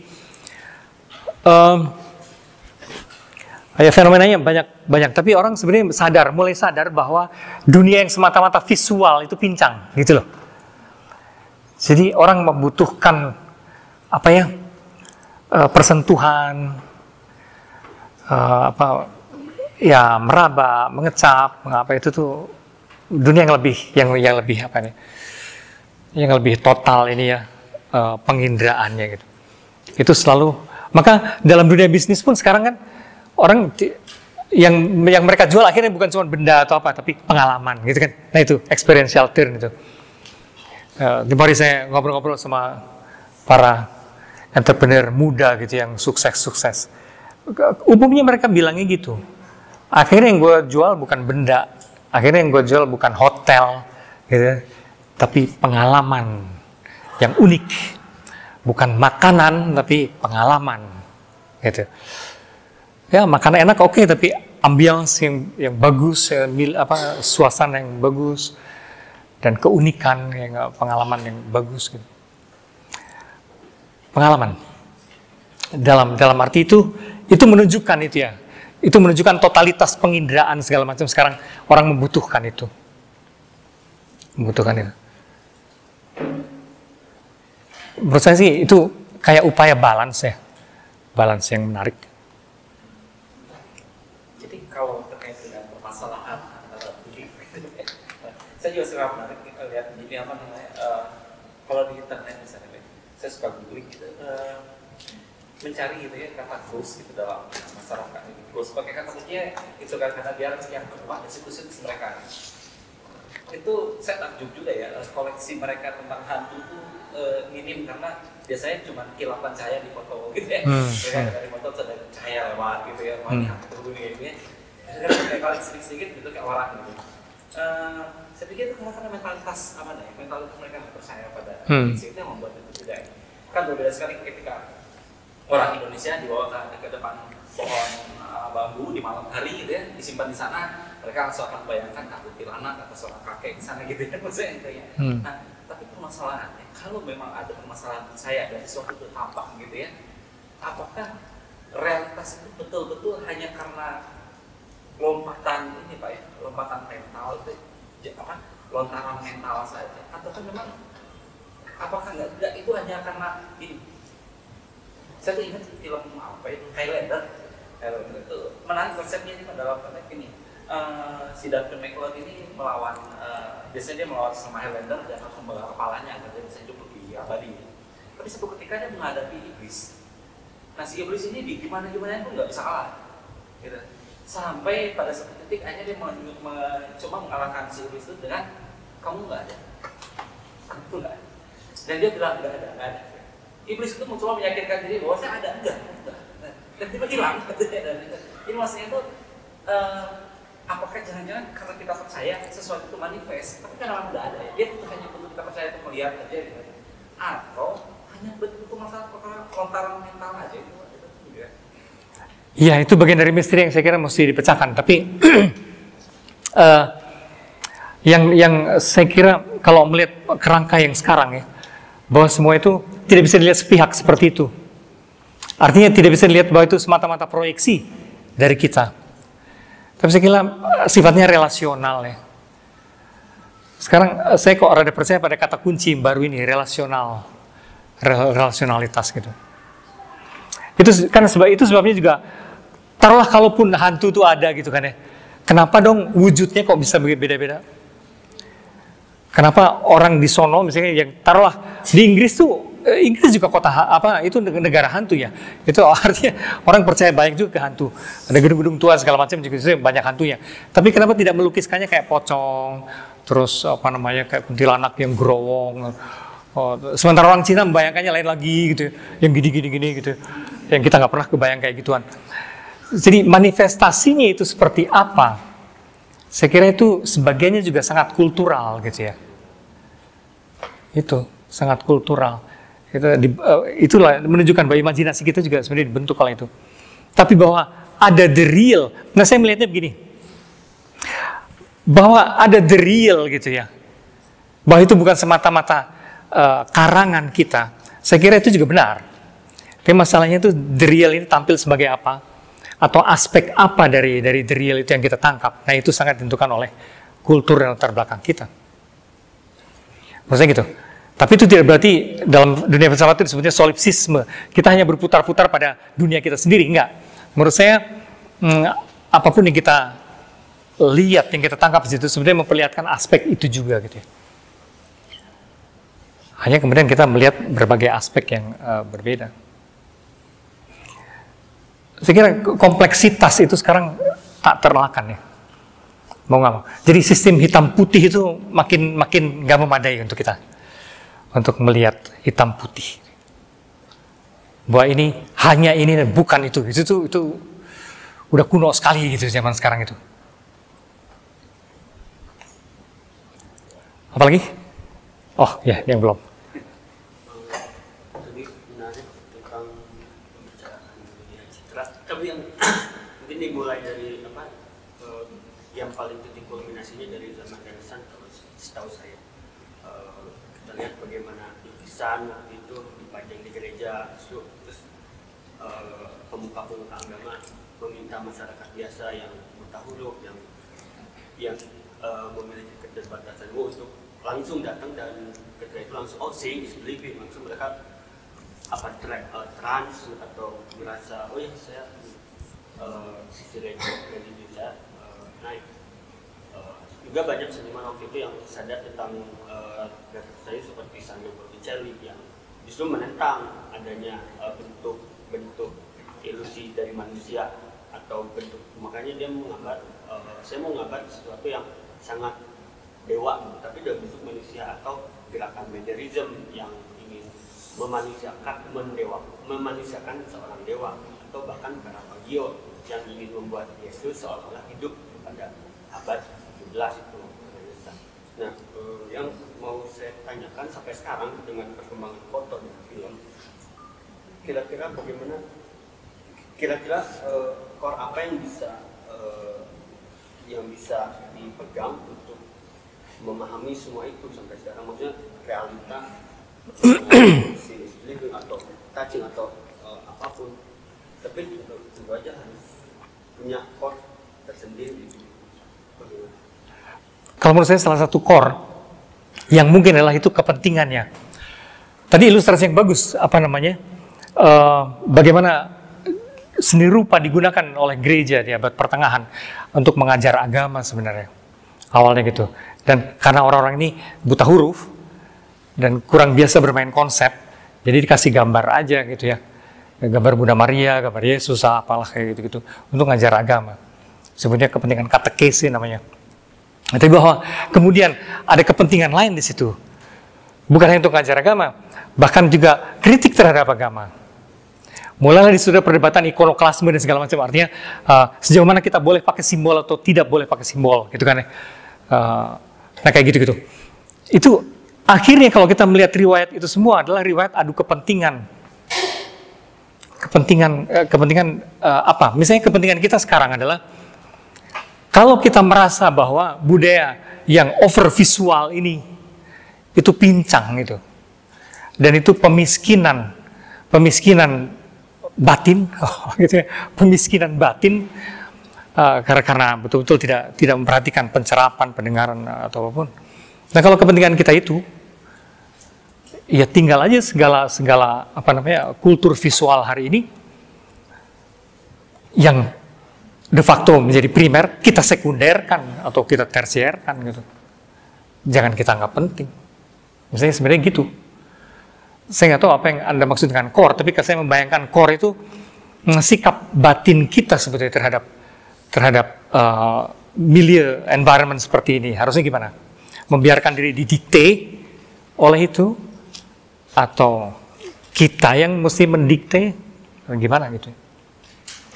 ya fenomenanya banyak, tapi orang sebenarnya mulai sadar bahwa dunia yang semata-mata visual itu pincang, gitu loh. Jadi orang membutuhkan persentuhan, meraba, mengecap, itu tuh dunia yang lebih total ini ya, pengindraannya gitu. Itu selalu, maka dalam dunia bisnis pun sekarang kan orang yang mereka jual akhirnya bukan cuma benda atau apa, tapi pengalaman gitu kan. Nah itu experiential turn itu. Di mari saya ngobrol-ngobrol sama para entrepreneur muda gitu yang sukses. Umumnya mereka bilangnya gitu. Akhirnya yang gue jual bukan benda, akhirnya yang gue jual bukan hotel, gitu, tapi pengalaman yang unik, bukan makanan tapi pengalaman, gitu. Ya makanan enak oke, tapi ambience yang bagus, suasana yang bagus, dan keunikan pengalaman yang bagus, gitu. Pengalaman dalam arti itu menunjukkan itu ya. Itu menunjukkan totalitas penginderaan segala macam. Sekarang orang membutuhkan itu. Menurut saya sih itu kayak upaya balance ya. Balance yang menarik. Jadi kalau terkait dengan permasalahan antara publik, saya juga suka menarik lihat di kalau di internet misalnya, saya suka googling gitu, mencari gitu ya kata ghost gitu dalam masyarakat ini. Ghost pakai kata kuncinya itu kan karena biar yang kedua situs mereka. Itu saya takjub juga ya, koleksi mereka tentang hantu itu minim karena biasanya cuma kilatan cahaya di foto gitu ya. Mereka dari foto ada cahaya lewat gitu ya, ini hantu gitu ya. Kayak kali sedikit gitu kayak orang gitu. Saya pikir itu karena mentalitas mentalitas mereka nggak percaya pada itu yang membuat itu tidak. Kan berbeda sekali ketika orang Indonesia dibawa ke depan pohon bambu di malam hari gitu ya, disimpan di sana, mereka langsung akan bayangkan kuntilanak atau seorang kakek di sana gitu ya, maksudnya itu ya. Nah, tapi permasalahannya kalau memang ada permasalahan saya dari suatu itu tampak gitu ya, apakah realitas itu betul-betul hanya karena lompatan ini Pak ya, lompatan mental itu lontaran mental saja, ataukah memang apakah enggak itu hanya karena ini? Saya tuh ingat film Highlander itu menarik konsepnya ini dalam konteks ini. Si Duncan MacLeod ini melawan, biasanya dia melawan sama Highlander dan harus membawa kepalanya agar dia bisa hidup lebih abadi. Tapi satu ketika dia menghadapi iblis. Nah si iblis ini gimana pun nggak bisa kalah, gitu. Sampai pada satu titik akhirnya dia mencoba mengalahkan si iblis itu dengan kamu nggak ada, itu nggak ada. Dan dia bilang nggak ada. Iblis itu mencoba meyakinkan diri bahwa saya ada, enggak. Dan tiba hilang. Ini maksudnya itu, apakah jangan-jangan karena kita percaya sesuatu itu manifest, tapi kan memang tidak ada ya. Dia itu hanya perlu kita percaya itu melihat aja gitu. Atau hanya betul masalah lontaran mental aja gitu. Iya, itu bagian dari misteri yang saya kira mesti dipecahkan. Tapi yang saya kira kalau melihat kerangka yang sekarang ya, bahwa semua itu tidak bisa dilihat sepihak seperti itu. Artinya tidak bisa dilihat bahwa itu semata-mata proyeksi dari kita. Tapi saya kira sifatnya relasional ya. Sekarang saya kok rada percaya pada kata kunci baru ini, relasionalitas gitu. Itu kan sebabnya juga, taruhlah kalaupun hantu itu ada gitu kan ya. Kenapa dong wujudnya kok bisa beda-beda? Kenapa orang di sono misalnya yang taruhlah di Inggris juga kota itu negara hantu ya. Itu artinya orang percaya banyak juga ke hantu. Ada gedung-gedung tua segala macam juga banyak hantunya. Tapi kenapa tidak melukiskannya kayak pocong, terus kayak kuntilanak yang gerowong. Sementara orang Cina membayangkannya lain lagi gitu, yang gini gitu. Yang kita nggak pernah kebayang kayak gituan. Jadi manifestasinya itu seperti apa? Saya kira itu sebagiannya juga sangat kultural gitu ya. Itu sangat kultural. Itulah menunjukkan bahwa imajinasi kita juga sebenarnya dibentuk oleh itu. Tapi bahwa ada the real. Nah saya melihatnya begini. Bahwa ada the real gitu ya. Bahwa itu bukan semata-mata karangan kita, saya kira itu juga benar. Tapi masalahnya itu the real ini tampil sebagai apa? Atau aspek apa dari the real itu yang kita tangkap? Nah itu sangat ditentukan oleh kultur dan latar belakang kita. Maksudnya gitu. Tapi itu tidak berarti dalam dunia filsafat itu disebutnya solipsisme. Kita hanya berputar-putar pada dunia kita sendiri. Enggak. Menurut saya, apapun yang kita lihat, yang kita tangkap di situ, sebenarnya memperlihatkan aspek itu juga gitu ya. Hanya kemudian kita melihat berbagai aspek yang berbeda. Saya kira kompleksitas itu sekarang tak terelakkan ya. Mau nggak mau. Jadi sistem hitam putih itu makin nggak memadai untuk kita. Untuk melihat hitam putih. Bahwa ini hanya ini dan bukan itu. Itu udah kuno sekali gitu zaman sekarang itu. Apalagi? Oh ya, yang belum. Tadi menarik tentang pembicaraan dunia citra. Tapi yang mungkin dimulai dari apa? Yang paling titik kulminasinya dari zaman Renaissance, setahu saya. Kita lihat bagaimana lukisan waktu itu dipajang di gereja, terus pemuka-pemuka agama meminta masyarakat biasa yang buta huruf, yang memiliki keterbatasan untuk langsung datang, dan ketika itu langsung seeing is believing, langsung mereka trans atau merasa oh ya saya sisi religius naik. Juga banyak seniman waktu itu yang sadar tentang saya seperti Sandro Botticelli yang justru menentang adanya bentuk ilusi dari manusia atau bentuk, makanya dia menggambar saya mau menggambar sesuatu yang sangat dewa, tapi dalam bentuk manusia, atau gerakan Manderism yang ingin memanusiakan seorang dewa, atau bahkan Caravaggio yang ingin membuat Yesus seolah-olah hidup pada abad 17 itu. Nah, yang mau saya tanyakan sampai sekarang dengan perkembangan foto dan film, kira-kira bagaimana, core apa yang bisa dipegang untuk memahami semua itu sampai sekarang, maksudnya realita living atau touching atau apapun, tapi tentu aja harus punya core tersendiri. Kalau menurut saya salah satu core yang mungkin adalah itu kepentingannya. Tadi ilustrasi yang bagus, bagaimana seni rupa digunakan oleh gereja di abad pertengahan untuk mengajar agama sebenarnya. Awalnya gitu. Dan karena orang-orang ini buta huruf dan kurang biasa bermain konsep, jadi dikasih gambar aja gitu ya. Gambar Bunda Maria, gambar Yesus, apalah kayak gitu-gitu untuk ngajar agama. Sebenarnya kepentingan katekesi namanya. Tapi bahwa kemudian ada kepentingan lain di situ. Bukan hanya untuk ngajar agama, bahkan juga kritik terhadap agama. Mulailah sudah perdebatan ikonoklasme dan segala macam, artinya sejauh mana kita boleh pakai simbol atau tidak boleh pakai simbol, gitu kan ya. Nah kayak gitu-gitu. Itu akhirnya kalau kita melihat riwayat itu semua adalah riwayat adu kepentingan. Kepentingan apa? Misalnya kepentingan kita sekarang adalah kalau kita merasa bahwa budaya yang over visual ini itu pincang gitu. Dan itu pemiskinan batin, gitu ya, pemiskinan batin karena betul-betul tidak memperhatikan pencerapan, pendengaran atau apapun. Nah kalau kepentingan kita itu, ya tinggal aja segala kultur visual hari ini yang de facto menjadi primer kita sekunderkan atau kita tersierkan gitu. Jangan kita anggap penting. Misalnya sebenarnya gitu. Saya nggak tahu apa yang Anda maksud dengan core, tapi saya membayangkan core itu sikap batin kita sebetulnya terhadap milieu environment seperti ini. Harusnya gimana? Membiarkan diri didikte oleh itu, atau kita yang mesti mendikte, gimana gitu?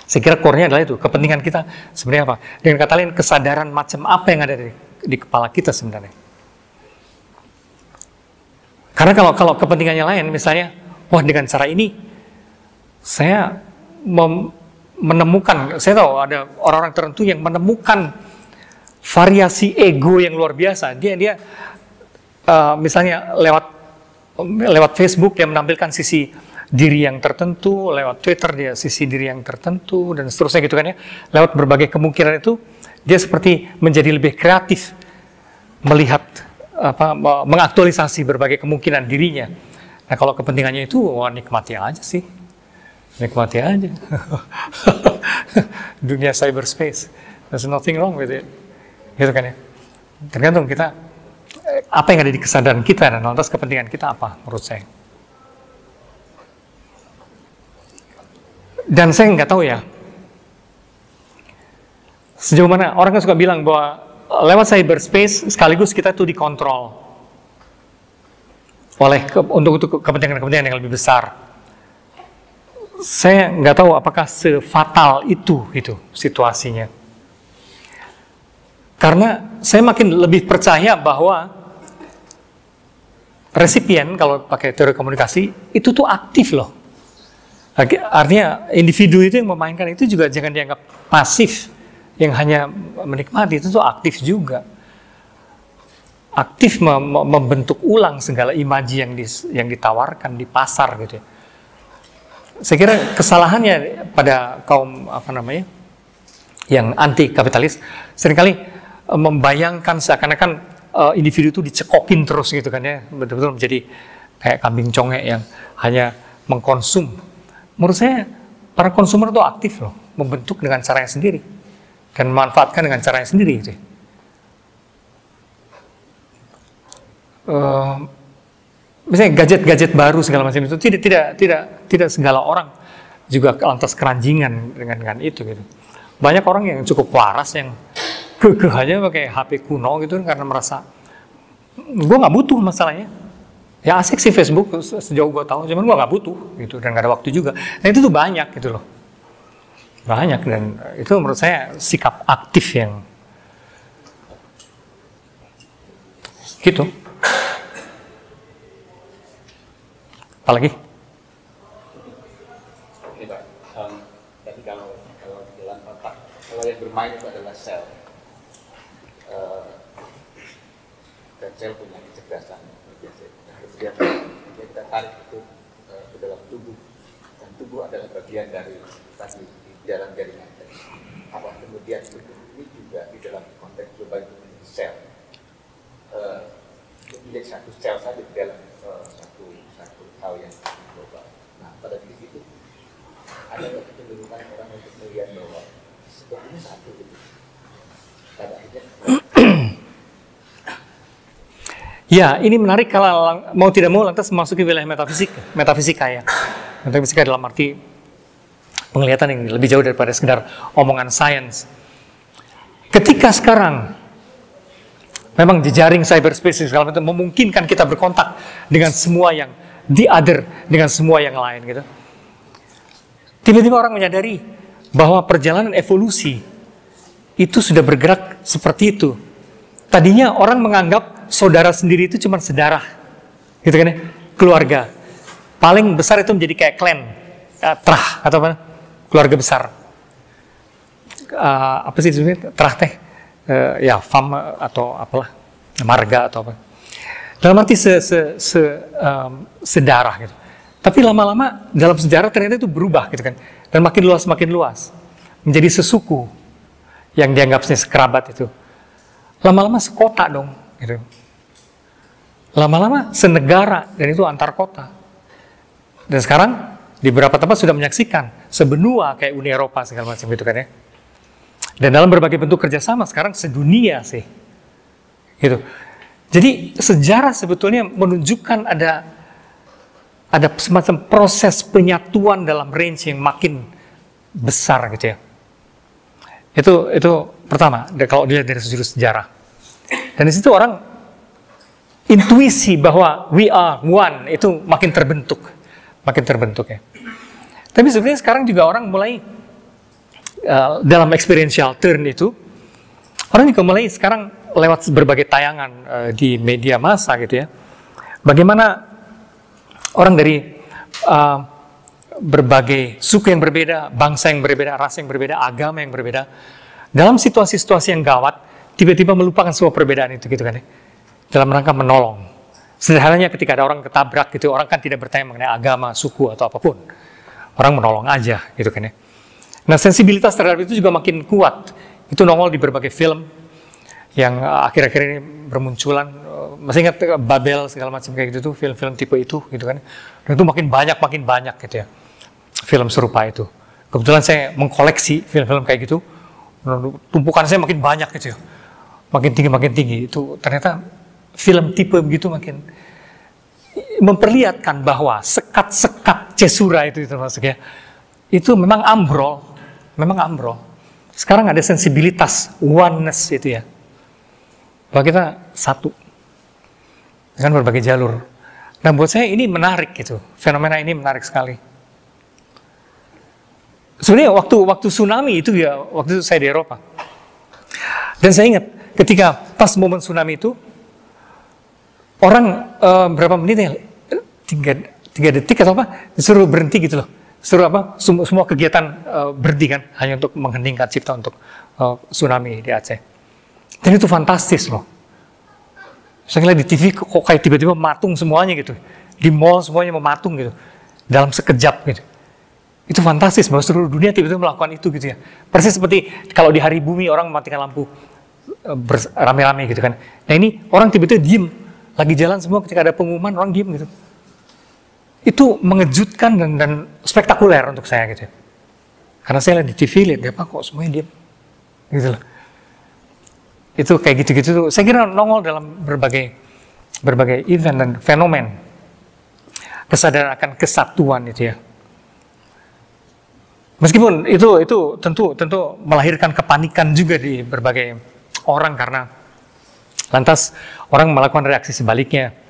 Saya kira core-nya adalah itu, kepentingan kita sebenarnya apa? Dengan kata lain, kesadaran macam apa yang ada di kepala kita sebenarnya. Karena kalau kepentingannya lain, misalnya, wah dengan cara ini, saya menemukan, saya tahu ada orang-orang tertentu yang menemukan variasi ego yang luar biasa. Dia misalnya lewat lewat Facebook dia menampilkan sisi diri yang tertentu, lewat Twitter dia sisi diri yang tertentu, dan seterusnya gitu kan ya. Lewat berbagai kemungkinan itu, dia seperti menjadi lebih kreatif melihat, mengaktualisasi berbagai kemungkinan dirinya. Nah kalau kepentingannya itu, wah nikmati aja sih. Nikmati aja. Dunia cyberspace. There's nothing wrong with it. Gitu kan ya. Tergantung kita, apa yang ada di kesadaran kita, dan lantas kepentingan kita apa menurut saya. Dan saya nggak tahu ya, sejauh mana orang kan suka bilang bahwa lewat cyberspace sekaligus kita tuh dikontrol oleh untuk kepentingan-kepentingan yang lebih besar. Saya nggak tahu apakah sefatal itu situasinya. Karena saya makin lebih percaya bahwa resipien, kalau pakai teori komunikasi, itu tuh aktif loh. Artinya individu itu yang memainkan itu juga jangan dianggap pasif, yang hanya menikmati, itu tuh aktif juga. Aktif membentuk ulang segala imaji yang ditawarkan di pasar gitu ya. Saya kira kesalahannya pada kaum yang anti kapitalis seringkali membayangkan seakan-akan individu itu dicekokin terus gitu kan ya, betul-betul menjadi kayak kambing congek yang hanya mengkonsum. Menurut saya para konsumer itu aktif loh, membentuk dengan caranya sendiri dan memanfaatkan dengan caranya sendiri gitu. Misalnya gadget-gadget baru segala macam itu tidak segala orang juga lantas keranjingan dengan itu gitu. Banyak orang yang cukup waras yang kekeh aja pakai HP kuno gitu karena merasa gue nggak butuh masalahnya. Ya asik sih Facebook sejauh gue tahu, cuman gue nggak butuh gitu dan nggak ada waktu juga. Nah itu tuh banyak gitu loh, banyak, dan itu menurut saya sikap aktif yang gitu. Apalagi? Ini Pak, tapi kalau di dalam otak, kalau yang bermain itu adalah sel, dan sel punya kecerdasan. Dia kita tarik itu ke dalam tubuh, dan tubuh adalah bagian dari tadi di dalam jaringan. Apa kemudian ini juga di dalam konteks global itu sel, milik satu sel saja di dalam satu hal yang global. Nah pada titik itu ada kecenderungan orang untuk melihat bahwa sebetulnya satu gitu. Pada akhirnya ya, ini menarik kalau mau tidak mau lantas memasuki wilayah metafisika ya. Metafisika dalam arti penglihatan yang lebih jauh daripada sekedar omongan sains. Ketika sekarang memang jejaring cyberspace segala macam memungkinkan kita berkontak dengan semua yang the other, dengan semua yang lain gitu. Tiba-tiba orang menyadari bahwa perjalanan evolusi itu sudah bergerak seperti itu. Tadinya orang menganggap saudara sendiri itu cuma sedarah, gitu kan ya, keluarga. Paling besar itu menjadi kayak klan, trah atau apa, keluarga besar. Apa sih sebenarnya trah teh? Ya fam atau apalah, marga atau apa. Dalam arti sedarah gitu. Tapi lama-lama dalam sejarah ternyata itu berubah gitu kan, dan makin luas menjadi sesuku yang dianggapnya sekerabat itu. Lama-lama sekota dong, gitu. Lama-lama senegara, dan itu antar kota. Dan sekarang di beberapa tempat sudah menyaksikan sebenua kayak Uni Eropa segala macam gitu kan ya. Dan dalam berbagai bentuk kerjasama sekarang sedunia sih, gitu. Jadi sejarah sebetulnya menunjukkan ada semacam proses penyatuan dalam range yang makin besar gitu ya. Itu pertama kalau dilihat dari sudut sejarah. Dan di situ orang intuisi bahwa we are one itu makin terbentuk ya. Tapi sebenarnya sekarang juga orang mulai dalam experiential turn itu, orang juga mulai sekarang lewat berbagai tayangan di media massa gitu ya. Bagaimana orang dari berbagai suku yang berbeda, bangsa yang berbeda, ras yang berbeda, agama yang berbeda, dalam situasi-situasi yang gawat, tiba-tiba melupakan semua perbedaan itu gitu kan ya. Dalam rangka menolong Sederhananya ketika ada orang ketabrak gitu, orang kan tidak bertanya mengenai agama, suku atau apapun. Orang menolong aja gitu kan ya. Nah, sensibilitas terhadap itu juga makin kuat. Itu nongol di berbagai film yang akhir-akhir ini bermunculan. Masih ingat Babel segala macam kayak gitu tuh, film-film tipe itu gitu kan. Dan itu makin banyak gitu ya. Film serupa itu. Kebetulan saya mengkoleksi film-film kayak gitu. Tumpukan saya makin banyak gitu ya. Makin tinggi. Itu ternyata film tipe begitu makin memperlihatkan bahwa sekat-sekat cesura itu maksudnya itu memang ambrol. Sekarang ada sensibilitas oneness itu ya, bahwa kita satu dengan berbagai jalur. Nah, buat saya ini menarik gitu, fenomena ini menarik sekali. Sebenarnya waktu tsunami itu ya, waktu itu saya di Eropa, dan saya ingat ketika pas momen tsunami itu orang berapa menit ya, 3 detik atau apa, disuruh berhenti gitu loh. Suruh apa, semua kegiatan berhenti kan, hanya untuk mengheningkan cipta untuk tsunami di Aceh. Dan itu fantastis loh. Saya ngeliat di TV kok kayak tiba-tiba matung semuanya gitu. Di mall semuanya mematung gitu. Dalam sekejap gitu. Itu fantastis bahwa seluruh dunia tiba-tiba melakukan itu gitu ya. Persis seperti kalau di hari bumi orang mematikan lampu rame-rame gitu kan. Nah ini orang tiba-tiba diem. Lagi jalan semua ketika ada pengumuman orang diem gitu. Itu mengejutkan dan spektakuler untuk saya gitu. Karena saya lihat di TV, lihat apa kok semuanya diam, gitu loh. Itu kayak gitu-gitu tuh. Saya kira nongol dalam berbagai event dan fenomen kesadaran akan kesatuan itu ya. Meskipun itu tentu melahirkan kepanikan juga di berbagai orang karena lantas orang melakukan reaksi sebaliknya.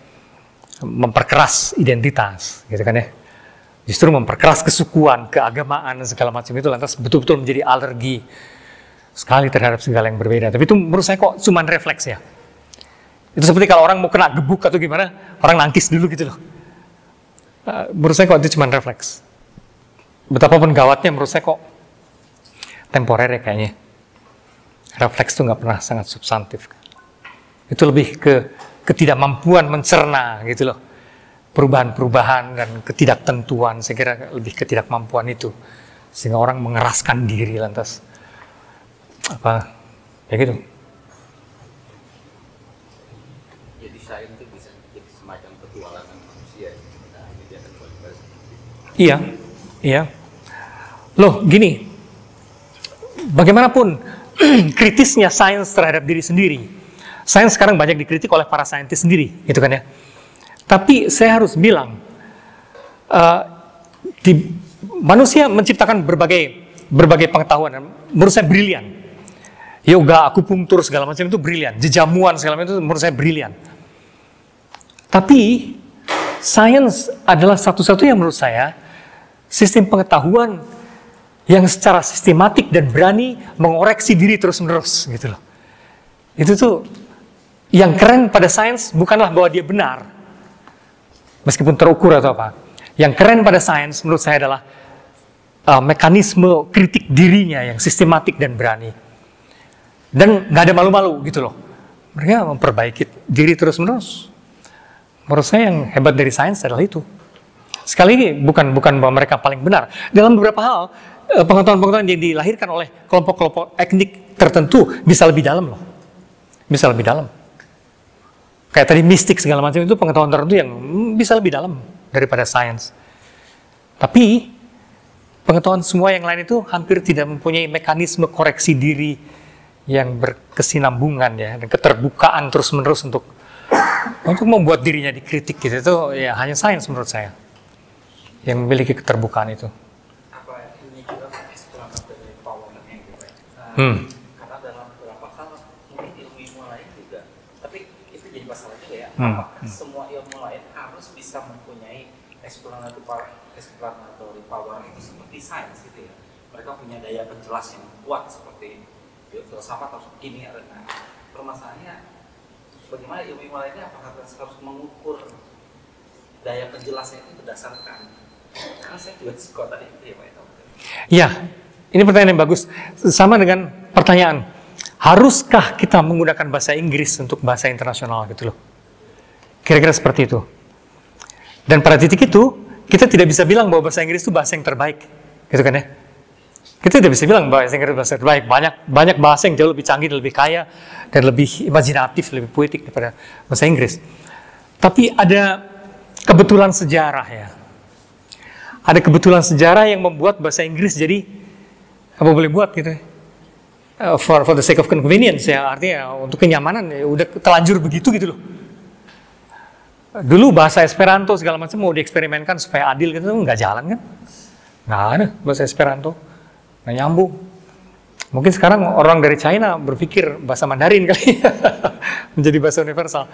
Memperkeras identitas, gitu kan ya. Justru memperkeras kesukuan, keagamaan, dan segala macam itu lantas betul-betul menjadi alergi sekali terhadap segala yang berbeda. Tapi itu menurut saya kok cuma refleks ya. Itu seperti kalau orang mau kena gebuk atau gimana, orang nangkis dulu gitu loh. Menurut saya kok itu cuma refleks. Betapapun gawatnya menurut saya kok temporer ya kayaknya. Refleks itu nggak pernah sangat substantif. Itu lebih ke ketidakmampuan mencerna gitu loh, perubahan-perubahan dan ketidaktentuan. Saya kira lebih ketidakmampuan itu sehingga orang mengeraskan diri lantas apa ya gitu. Jadi sains itu bisa jadi semacam petualangan manusia. Nah, ini dia akan kualitas. Iya. Loh gini, bagaimanapun kritisnya sains terhadap diri sendiri. Sains sekarang banyak dikritik oleh para saintis sendiri, gitu kan ya. Tapi saya harus bilang, manusia menciptakan berbagai pengetahuan, menurut saya brilian. Yoga, akupunktur segala macam itu brilian, jejamuan segala macam itu menurut saya brilian. Tapi sains adalah satu-satunya menurut saya sistem pengetahuan yang secara sistematik dan berani mengoreksi diri terus-menerus, gitu loh. Itu tuh yang keren pada sains bukanlah bahwa dia benar, meskipun terukur atau apa. Yang keren pada sains menurut saya adalah mekanisme kritik dirinya yang sistematik dan berani. Dan nggak ada malu-malu gitu loh. Mereka memperbaiki diri terus-menerus. Menurut saya yang hebat dari sains adalah itu. Sekali lagi, bukan bahwa mereka paling benar. Dalam beberapa hal, pengetahuan-pengetahuan yang dilahirkan oleh kelompok-kelompok etnik tertentu bisa lebih dalam loh. Bisa lebih dalam. Kayak tadi mistik segala macam itu pengetahuan tertentu yang bisa lebih dalam daripada sains. Tapi pengetahuan semua yang lain itu hampir tidak mempunyai mekanisme koreksi diri yang berkesinambungan ya, dan keterbukaan terus-menerus untuk membuat dirinya dikritik gitu. Itu ya hanya sains menurut saya yang memiliki keterbukaan itu. Apa ini juga explanatory power-nya gitu ya. Karena dalam beberapa hal mungkin ilmu lain juga, tapi itu jadi masalah juga ya. Apakah semua ilmu lain harus bisa mempunyai explanatory power itu seperti sains gitu ya? Mereka punya daya penjelas yang kuat seperti filsafat atau begini. Nah, permasalahannya bagaimana ilmu lainnya apakah harus mengukur daya penjelasnya itu berdasarkan, karena saya juga suka tadi itu ya Pak Eto. Ya, ini pertanyaan yang bagus. Sama dengan pertanyaan, haruskah kita menggunakan bahasa Inggris untuk bahasa internasional gitu loh? Kira-kira seperti itu. Dan pada titik itu, kita tidak bisa bilang bahwa bahasa Inggris itu bahasa yang terbaik. Gitu kan ya? Kita tidak bisa bilang bahwa bahasa Inggris bahasa terbaik. Banyak bahasa yang jauh lebih canggih, lebih kaya, dan lebih imajinatif, lebih poetik daripada bahasa Inggris. Tapi ada kebetulan sejarah ya. Ada kebetulan sejarah yang membuat bahasa Inggris jadi apa boleh buat gitu ya. For the sake of convenience ya, artinya untuk kenyamanan ya udah terlanjur begitu gitu loh. Dulu bahasa Esperanto segala macam mau dieksperimenkan supaya adil gitu nggak jalan kan? Nggak ada bahasa Esperanto, nggak nyambung. Mungkin sekarang orang dari China berpikir bahasa Mandarin kali menjadi bahasa universal.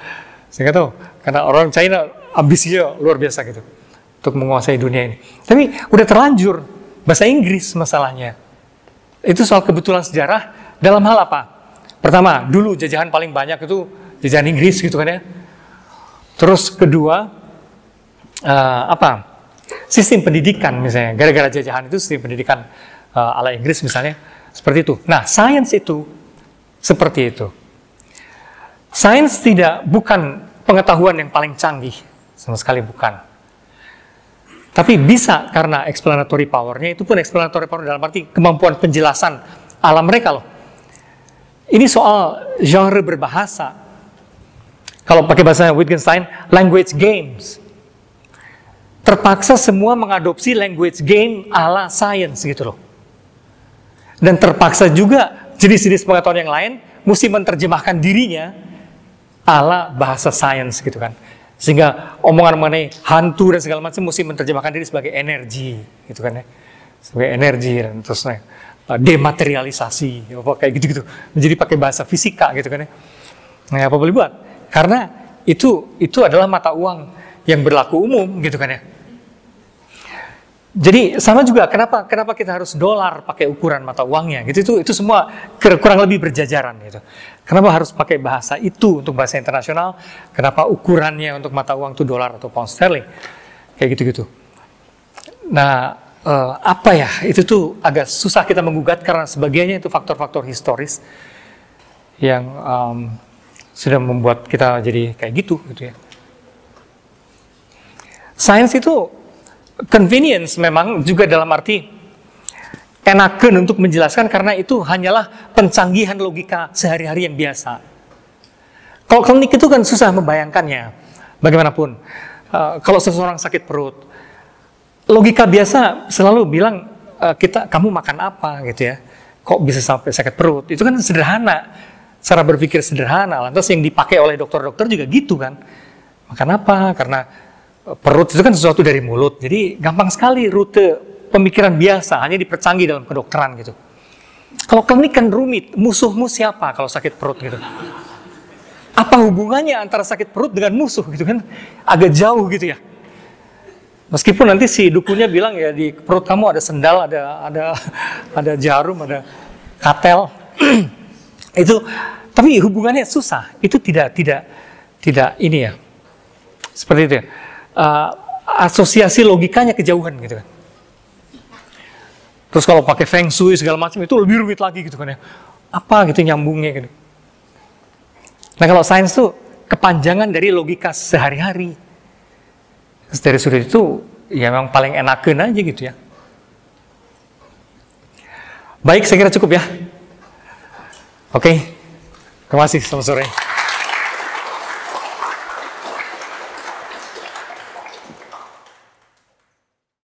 Saya nggak tahu, karena orang China ambisinya luar biasa gitu untuk menguasai dunia ini. Tapi udah terlanjur bahasa Inggris masalahnya. Itu soal kebetulan sejarah dalam hal apa? Pertama, dulu jajahan paling banyak itu jajahan Inggris gitu kan ya. Terus kedua, sistem pendidikan misalnya, gara-gara jajahan itu sistem pendidikan ala Inggris misalnya, seperti itu. Nah, sains itu seperti itu. Sains bukan pengetahuan yang paling canggih, sama sekali bukan. Tapi bisa karena explanatory power-nya, itu pun explanatory power dalam arti kemampuan penjelasan alam mereka loh. Ini soal genre berbahasa. Kalau pakai bahasa Wittgenstein, language games. Terpaksa semua mengadopsi language game ala science gitu loh. Dan terpaksa juga jenis-jenis pengetahuan yang lain mesti menerjemahkan dirinya ala bahasa science gitu kan. Sehingga omongan mengenai hantu dan segala macam mesti menerjemahkan diri sebagai energi gitu kan ya. Sebagai energi dan terus dematerialisasi apa kayak gitu-gitu. Menjadi pakai bahasa fisika gitu kan ya. Nah, apa boleh buat? Karena itu adalah mata uang yang berlaku umum gitu kan ya. Jadi sama juga kenapa kita harus dolar pakai ukuran mata uangnya gitu, itu semua kurang lebih berjajaran gitu. Kenapa harus pakai bahasa itu untuk bahasa internasional? Kenapa ukurannya untuk mata uang itu dolar atau pound sterling? Kayak gitu-gitu. Nah, itu tuh agak susah kita menggugat karena sebagiannya itu faktor-faktor historis yang sudah membuat kita jadi kayak gitu ya. Sains itu convenience memang juga dalam arti enakan untuk menjelaskan karena itu hanyalah pencanggihan logika sehari-hari yang biasa. Kalau klinik itu kan susah membayangkannya. Bagaimanapun, kalau seseorang sakit perut, logika biasa selalu bilang kamu makan apa gitu ya. Kok bisa sampai sakit perut? Itu kan sederhana, cara berpikir sederhana. Lantas yang dipakai oleh dokter-dokter juga gitu kan. Makan apa? Karena perut itu kan sesuatu dari mulut, jadi gampang sekali rute pemikiran biasa, hanya dipercanggih dalam kedokteran gitu. Kalau klinik kan rumit, musuhmu siapa kalau sakit perut gitu? Apa hubungannya antara sakit perut dengan musuh gitu kan? Agak jauh gitu ya. Meskipun nanti si dukunnya bilang ya di perut kamu ada sendal, ada jarum, ada katel, itu, tapi hubungannya susah. Itu tidak ini ya, seperti itu ya. Asosiasi logikanya kejauhan gitu kan. Terus kalau pakai feng shui segala macam itu lebih rumit lagi gitu kan ya. Apa gitu nyambungnya gitu. Nah kalau sains tuh kepanjangan dari logika sehari-hari. Dari sudut itu ya memang paling enakan aja gitu ya. Baik, saya kira cukup ya. Oke. Terima kasih, selamat sore.